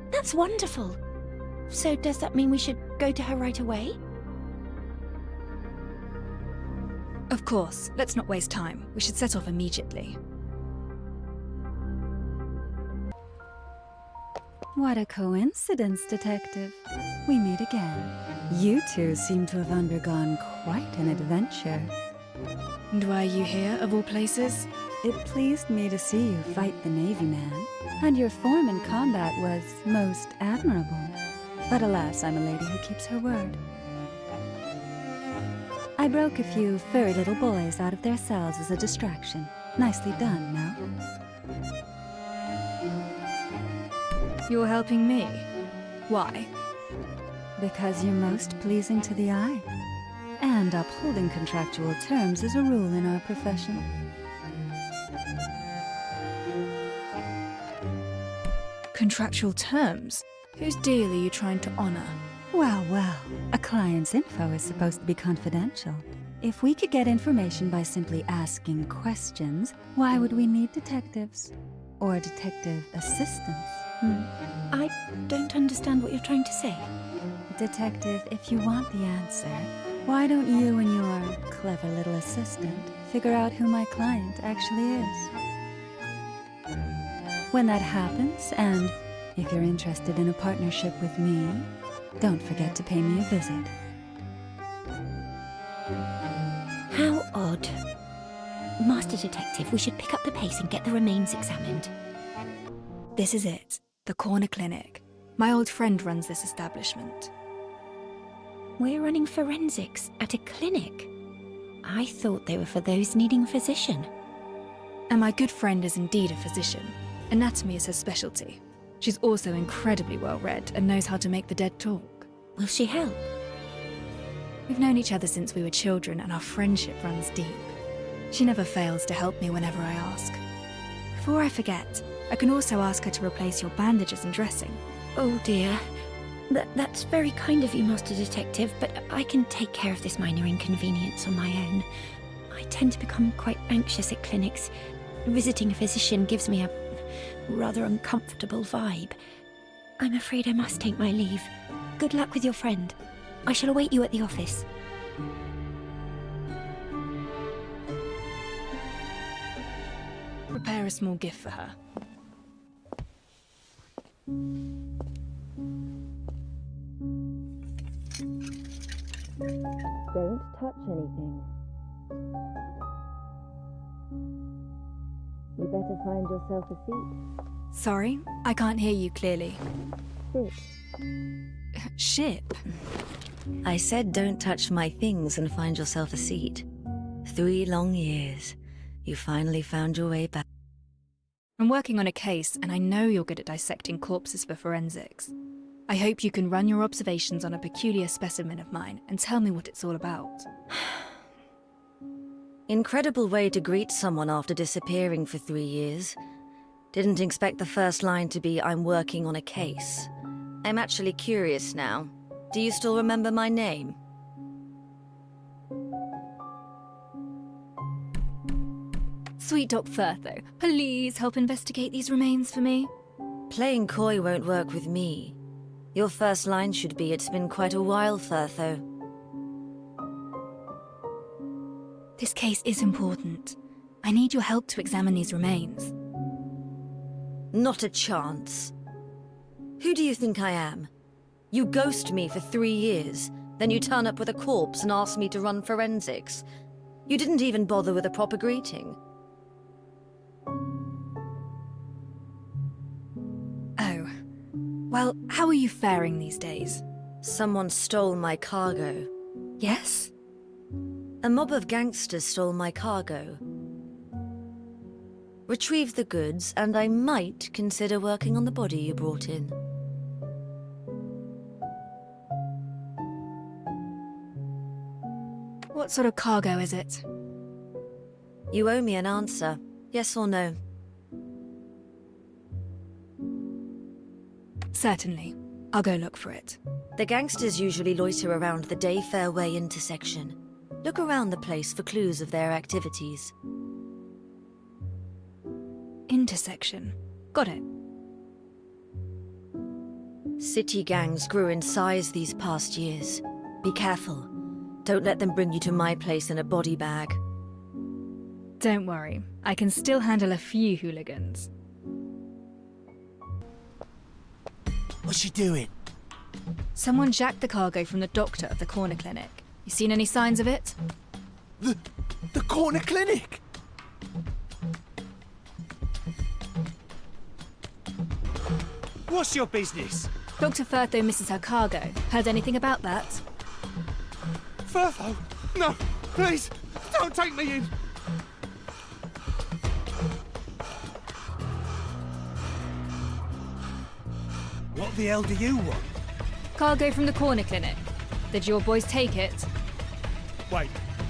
that's wonderful. So does that mean we should go to her right away? Of course. Let's not waste time. We should set off immediately. What a coincidence, Detective. We meet again. You two seem to have undergone quite an adventure. And why are you here, of all places? It pleased me to see you fight the Navy man, and your form in combat was most admirable. But alas, I'm a lady who keeps her word. I broke a few furry little boys out of their cells as a distraction. Nicely done, no? You're helping me? Why? Because you're most pleasing to the eye. And upholding contractual terms is a rule in our profession. Contractual terms? Whose deal are you trying to honor? Well, well, a client's info is supposed to be confidential. If we could get information by simply asking questions, why would we need detectives? Or detective assistants? I don't understand what you're trying to say. Detective, if you want the answer, why don't you and your clever little assistant figure out who my client actually is? When that happens, and if you're interested in a partnership with me, don't forget to pay me a visit. How odd. Master Detective, we should pick up the pace and get the remains examined. This is it. The corner clinic. My old friend runs this establishment. We're running forensics at a clinic. I thought they were for those needing a physician. And my good friend is indeed a physician. Anatomy is her specialty. She's also incredibly well-read and knows how to make the dead talk. Will she help? We've known each other since we were children, and our friendship runs deep. She never fails to help me whenever I ask. Before I forget, I can also ask her to replace your bandages and dressing. Oh dear. That's very kind of you, Master Detective, but I can take care of this minor inconvenience on my own. I tend to become quite anxious at clinics. Visiting a physician gives me a rather uncomfortable vibe. I'm afraid I must take my leave. Good luck with your friend. I shall await you at the office. Prepare a small gift for her. Don't touch anything. You better find yourself a seat. Sorry, I can't hear you clearly. Sit. Ship? I said don't touch my things and find yourself a seat. 3 long years. You finally found your way back. I'm working on a case, and I know you're good at dissecting corpses for forensics. I hope you can run your observations on a peculiar specimen of mine and tell me what it's all about. Incredible way to greet someone after disappearing for 3 years. Didn't expect the first line to be, I'm working on a case. I'm actually curious now. Do you still remember my name? Sweet Doc Firtho, please help investigate these remains for me. Playing coy won't work with me. Your first line should be, it's been quite a while, Firtho. This case is important. I need your help to examine these remains. Not a chance. Who do you think I am? You ghost me for 3 years, then you turn up with a corpse and ask me to run forensics. You didn't even bother with a proper greeting. Oh. Well, how are you faring these days? Someone stole my cargo. Yes? A mob of gangsters stole my cargo. Retrieve the goods, and I might consider working on the body you brought in. What sort of cargo is it? You owe me an answer. Yes or no? Certainly. I'll go look for it. The gangsters usually loiter around the Day Fairway intersection. Look around the place for clues of their activities. Intersection. Got it. City gangs grew in size these past years. Be careful. Don't let them bring you to my place in a body bag. Don't worry. I can still handle a few hooligans. What's she doing? Someone jacked the cargo from the doctor of the corner clinic. You seen any signs of it? The corner clinic? What's your business? Dr. Firtho misses her cargo. Heard anything about that? Firtho? No, please, don't take me in. What the hell do you want? Cargo from the corner clinic. Did your boys take it? Wait,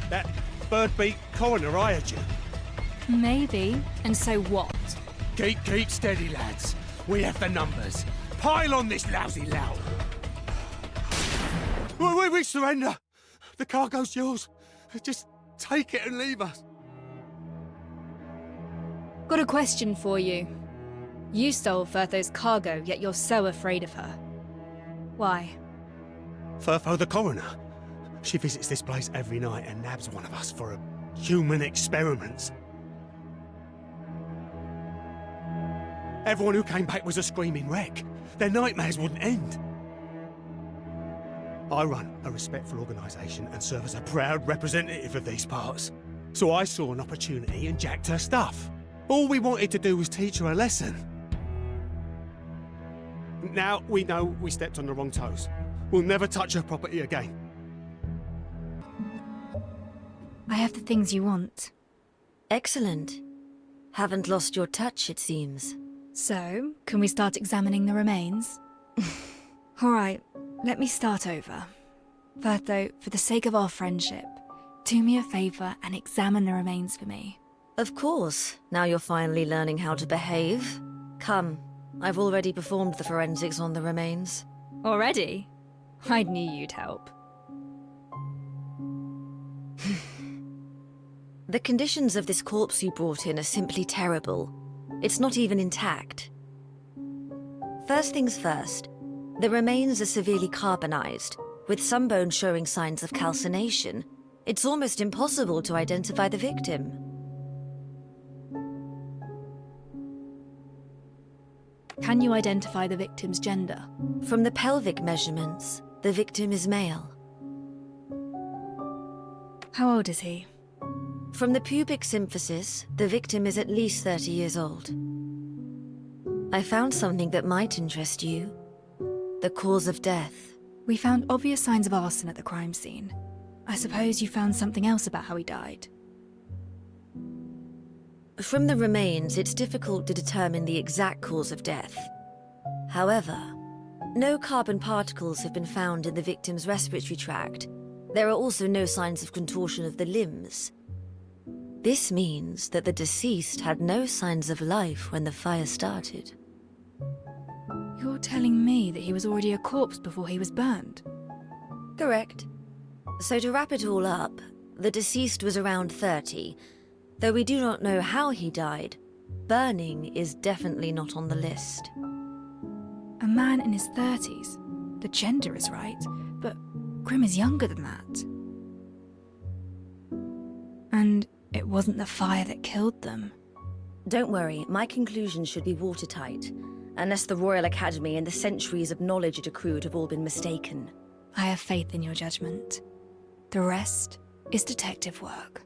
that bird-beak coroner hired you? Maybe. And so what? Keep steady, lads. We have the numbers. Pile on this lousy lout. We surrender. The cargo's yours. Just take it and leave us. Got a question for you. You stole Firtho's cargo, yet you're so afraid of her. Why? Firtho the coroner. She visits this place every night and nabs one of us for human experiments. Everyone who came back was a screaming wreck. Their nightmares wouldn't end. I run a respectful organisation and serve as a proud representative of these parts. So I saw an opportunity and jacked her stuff. All we wanted to do was teach her a lesson. Now we know we stepped on the wrong toes. We'll never touch her property again. I have the things you want. Excellent. Haven't lost your touch, it seems. So, can we start examining the remains? Alright, let me start over. Firtho, for the sake of our friendship, do me a favour and examine the remains for me. Of course, now you're finally learning how to behave. Come, I've already performed the forensics on the remains. Already? I knew you'd help. The conditions of this corpse you brought in are simply terrible. It's not even intact. First things first, the remains are severely carbonized, with some bones showing signs of calcination. It's almost impossible to identify the victim. Can you identify the victim's gender? From the pelvic measurements, the victim is male. How old is he? From the pubic symphysis, the victim is at least 30 years old. I found something that might interest you. The cause of death. We found obvious signs of arson at the crime scene. I suppose you found something else about how he died. From the remains, it's difficult to determine the exact cause of death. However, no carbon particles have been found in the victim's respiratory tract. There are also no signs of contortion of the limbs. This means that the deceased had no signs of life when the fire started. You're telling me that he was already a corpse before he was burned? Correct. So to wrap it all up, the deceased was around 30. Though we do not know how he died, burning is definitely not on the list. A man in his 30s. The gender is right, but Grimm is younger than that. And it wasn't the fire that killed them. Don't worry, my conclusion should be watertight, unless the Royal Academy and the centuries of knowledge it accrued have all been mistaken. I have faith in your judgment. The rest is detective work.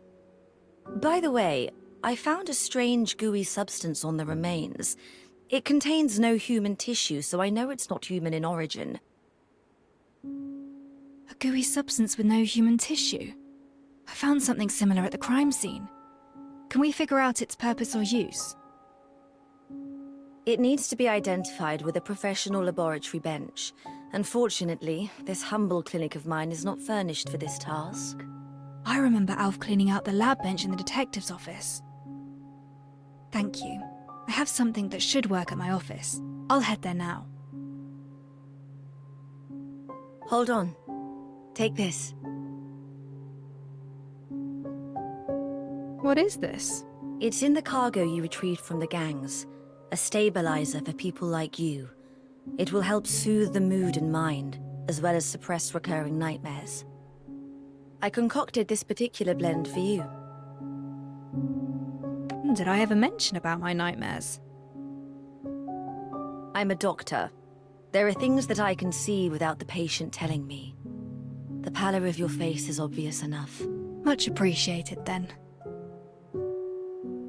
By the way, I found a strange gooey substance on the remains. It contains no human tissue, so I know it's not human in origin. A gooey substance with no human tissue? I found something similar at the crime scene. Can we figure out its purpose or use? It needs to be identified with a professional laboratory bench. Unfortunately, this humble clinic of mine is not furnished for this task. I remember Alf cleaning out the lab bench in the detective's office. Thank you. I have something that should work at my office. I'll head there now. Hold on. Take this. What is this? It's in the cargo you retrieved from the gangs. A stabilizer for people like you. It will help soothe the mood and mind, as well as suppress recurring nightmares. I concocted this particular blend for you. Did I ever mention about my nightmares? I'm a doctor. There are things that I can see without the patient telling me. The pallor of your face is obvious enough. Much appreciated, then.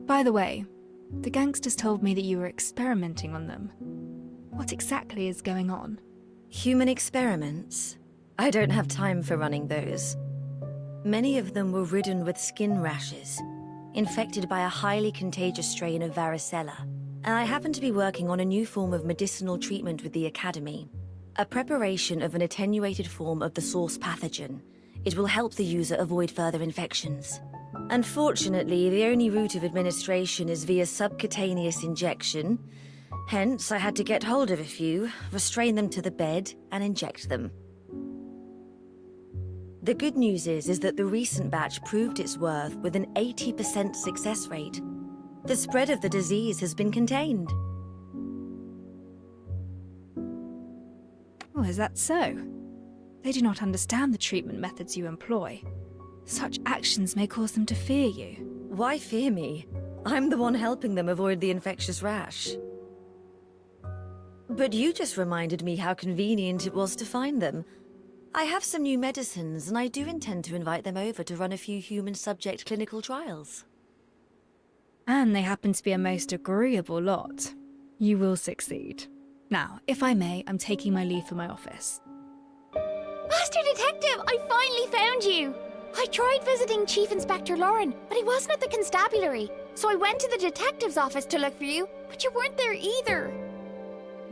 By the way, the gangsters told me that you were experimenting on them. What exactly is going on? Human experiments? I don't have time for running those. Many of them were ridden with skin rashes, infected by a highly contagious strain of varicella. And I happen to be working on a new form of medicinal treatment with the Academy. A preparation of an attenuated form of the source pathogen. It will help the user avoid further infections. Unfortunately, the only route of administration is via subcutaneous injection. Hence, I had to get hold of a few, restrain them to the bed, and inject them. The good news is that the recent batch proved its worth with an 80% success rate. The spread of the disease has been contained. Oh, is that so? They do not understand the treatment methods you employ. Such actions may cause them to fear you. Why fear me? I'm the one helping them avoid the infectious rash. But you just reminded me how convenient it was to find them. I have some new medicines, and I do intend to invite them over to run a few human subject clinical trials. And they happen to be a most agreeable lot. You will succeed. Now, if I may, I'm taking my leave for my office. Master Detective, I finally found you! I tried visiting Chief Inspector Lorin, but he wasn't at the constabulary. So I went to the detective's office to look for you, but you weren't there either.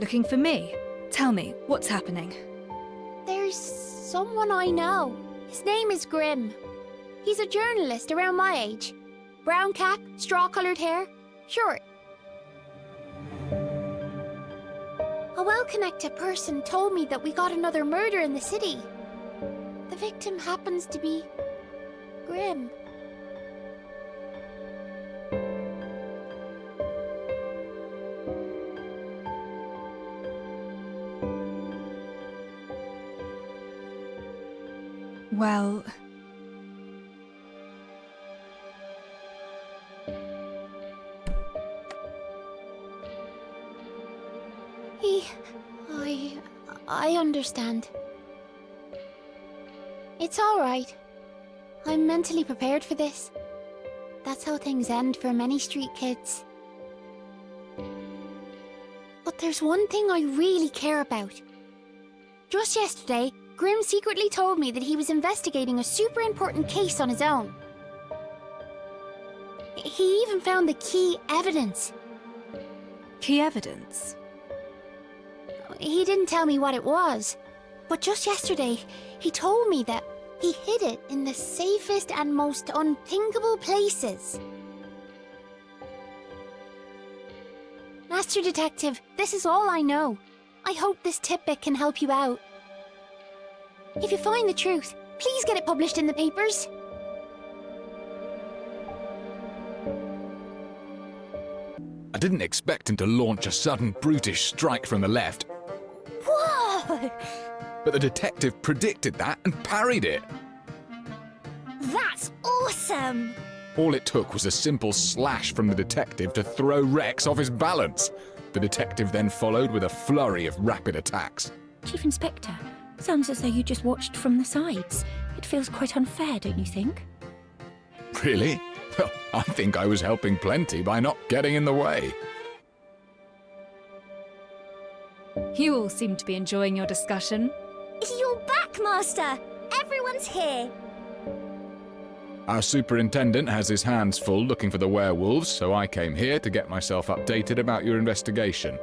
Looking for me? Tell me, what's happening? There's someone I know. His name is Grimm. He's a journalist around my age. Brown cap, straw-coloured hair, short. A well-connected person told me that we got another murder in the city. The victim happens to be Grimm. Well... I understand. It's all right. I'm mentally prepared for this. That's how things end for many street kids. But there's one thing I really care about. Just yesterday, Grimm secretly told me that he was investigating a super important case on his own. He even found the key evidence. Key evidence? He didn't tell me what it was, but just yesterday, he told me that he hid it in the safest and most unthinkable places. Master Detective, this is all I know. I hope this tidbit can help you out. If you find the truth, please get it published in the papers. I didn't expect him to launch a sudden brutish strike from the left. Whoa! But the detective predicted that and parried it. That's awesome! All it took was a simple slash from the detective to throw Rex off his balance. The detective then followed with a flurry of rapid attacks. Chief Inspector, sounds as though you just watched from the sides. It feels quite unfair, don't you think? Really? Well, I think I was helping plenty by not getting in the way. You all seem to be enjoying your discussion. You're back, Master! Everyone's here! Our superintendent has his hands full looking for the werewolves, so I came here to get myself updated about your investigation.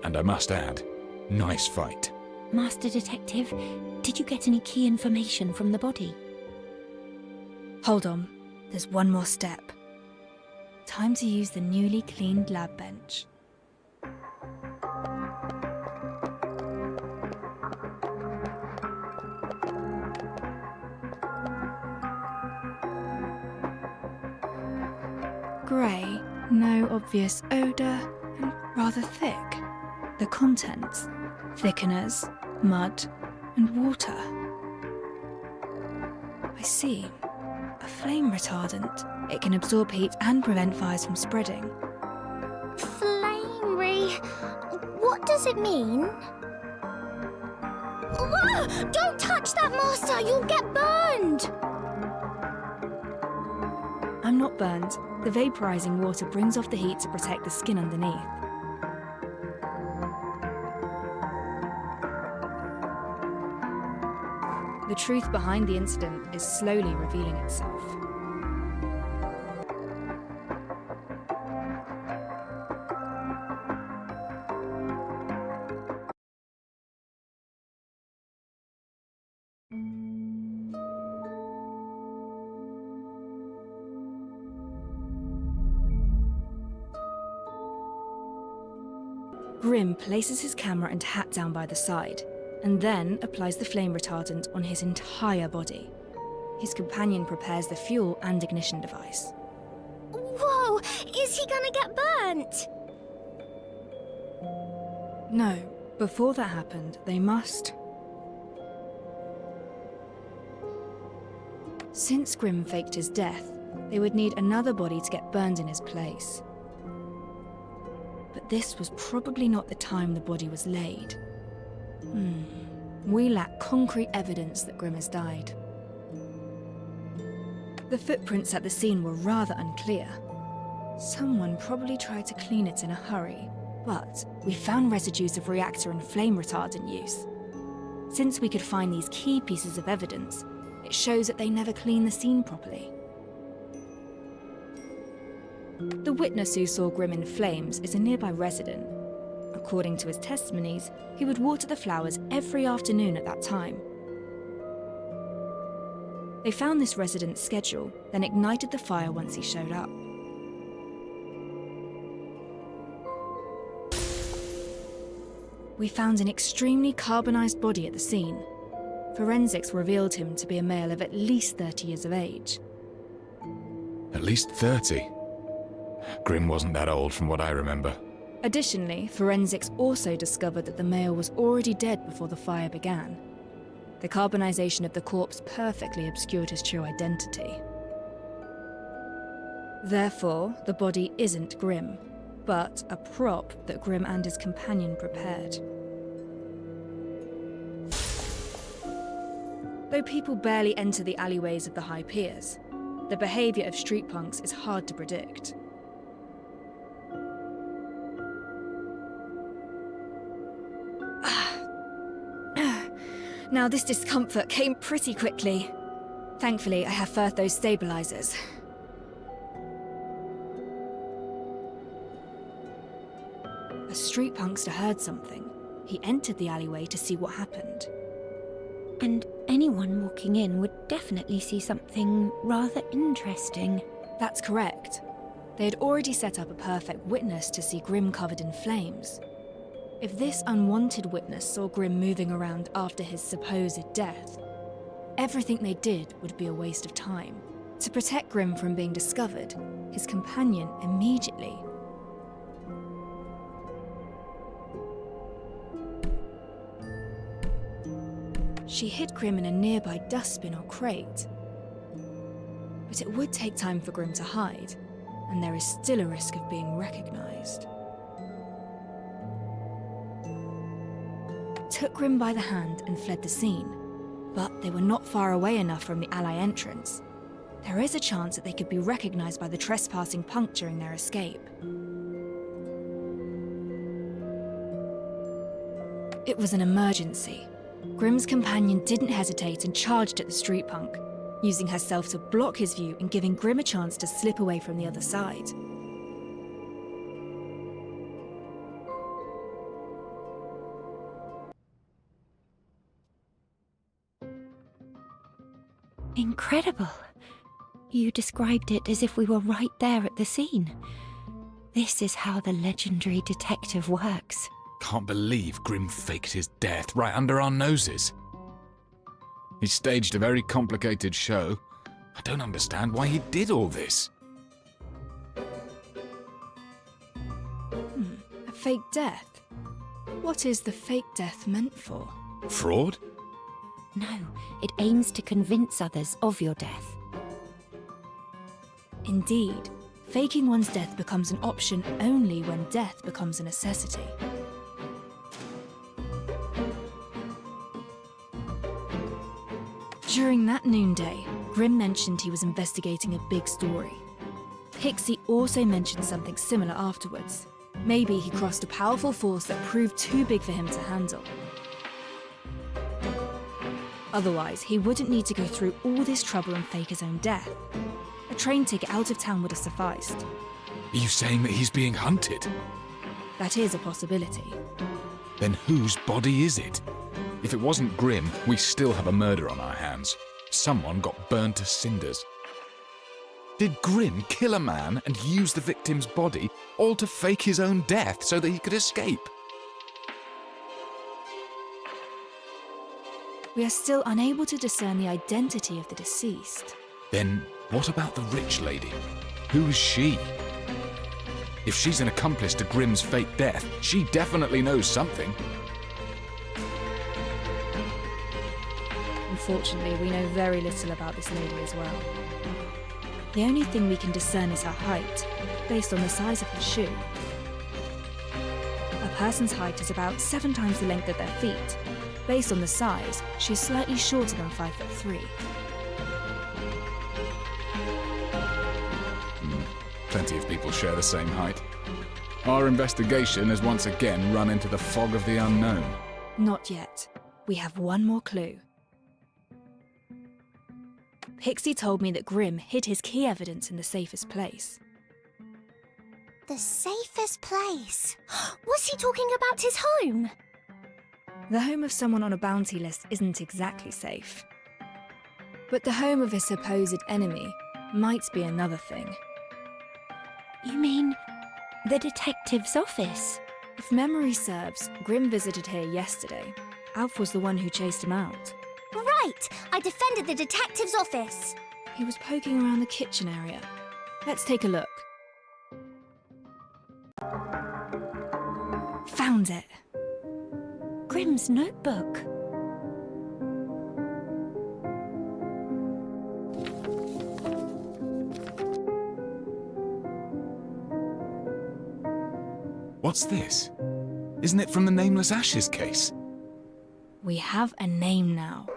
And I must add, nice fight. Master Detective, did you get any key information from the body? Hold on, there's one more step. Time to use the newly cleaned lab bench. Grey, no obvious odour, and rather thick. The contents: thickeners, mud, and water. I see. A flame retardant. It can absorb heat and prevent fires from spreading. What does it mean? Whoa! Don't touch that, Master! You'll get burned! I'm not burned. The vaporizing water brings off the heat to protect the skin underneath. truth behind the incident is slowly revealing itself. Grimm places his camera and hat down by the side, and then applies the flame retardant on his entire body. His companion prepares the fuel and ignition device. Whoa! Is he gonna get burnt? No, before that happened, they must... Since Grimm faked his death, they would need another body to get burned in his place. But this was probably not the time the body was laid. We lack concrete evidence that Grimm has died. The footprints at the scene were rather unclear. Someone probably tried to clean it in a hurry, but we found residues of reactor and flame retardant use. Since we could find these key pieces of evidence, it shows that they never cleaned the scene properly. The witness who saw Grimm in flames is a nearby resident. According to his testimonies, he would water the flowers every afternoon at that time. They found this resident's schedule, then ignited the fire once he showed up. We found an extremely carbonized body at the scene. Forensics revealed him to be a male of at least 30 years of age. At least 30? Grimm wasn't that old from what I remember. Additionally, forensics also discovered that the male was already dead before the fire began. The carbonization of the corpse perfectly obscured his true identity. Therefore, the body isn't Grimm, but a prop that Grimm and his companion prepared. Though people barely enter the alleyways of the high piers, the behaviour of street punks is hard to predict. Now this discomfort came pretty quickly. Thankfully, I have those stabilizers. A street punkster heard something. He entered the alleyway to see what happened. And anyone walking in would definitely see something rather interesting. That's correct. They had already set up a perfect witness to see Grimm covered in flames. If this unwanted witness saw Grimm moving around after his supposed death, everything they did would be a waste of time. To protect Grimm from being discovered, his companion immediately... She hid Grimm in a nearby dustbin or crate. But it would take time for Grimm to hide, and there is still a risk of being recognized. Took Grimm by the hand and fled the scene, but they were not far away enough from the Ally entrance. There is a chance that they could be recognized by the trespassing punk during their escape. It was an emergency. Grimm's companion didn't hesitate and charged at the street punk, using herself to block his view and giving Grimm a chance to slip away from the other side. Incredible. You described it as if we were right there at the scene. This is how the legendary detective works. Can't believe Grimm faked his death right under our noses. He staged a very complicated show. I don't understand why he did all this. A fake death? What is the fake death meant for? Fraud? No, it aims to convince others of your death. Indeed, faking one's death becomes an option only when death becomes a necessity. During that noonday, Grimm mentioned he was investigating a big story. Pixie also mentioned something similar afterwards. Maybe he crossed a powerful force that proved too big for him to handle. Otherwise, he wouldn't need to go through all this trouble and fake his own death. A train ticket out of town would have sufficed. Are you saying that he's being hunted? That is a possibility. Then whose body is it? If it wasn't Grimm, we still have a murder on our hands. Someone got burned to cinders. Did Grimm kill a man and use the victim's body, all to fake his own death so that he could escape? We are still unable to discern the identity of the deceased. Then what about the rich lady? Who is she? If she's an accomplice to Grimm's fake death, she definitely knows something. Unfortunately, we know very little about this lady as well. The only thing we can discern is her height, based on the size of her shoe. A person's height is about 7 times the length of their feet. Based on the size, she is slightly shorter than 5'3". Plenty of people share the same height. Our investigation has once again run into the fog of the unknown. Not yet. We have one more clue. Pixie told me that Grimm hid his key evidence in the safest place. The safest place? Was he talking about his home? The home of someone on a bounty list isn't exactly safe. But the home of a supposed enemy might be another thing. You mean the detective's office? If memory serves, Grimm visited here yesterday. Alf was the one who chased him out. Right! I defended the detective's office. He was poking around the kitchen area. Let's take a look. Found it! Grimm's notebook. What's this? Isn't it from the Nameless Ashes case? We have a name now.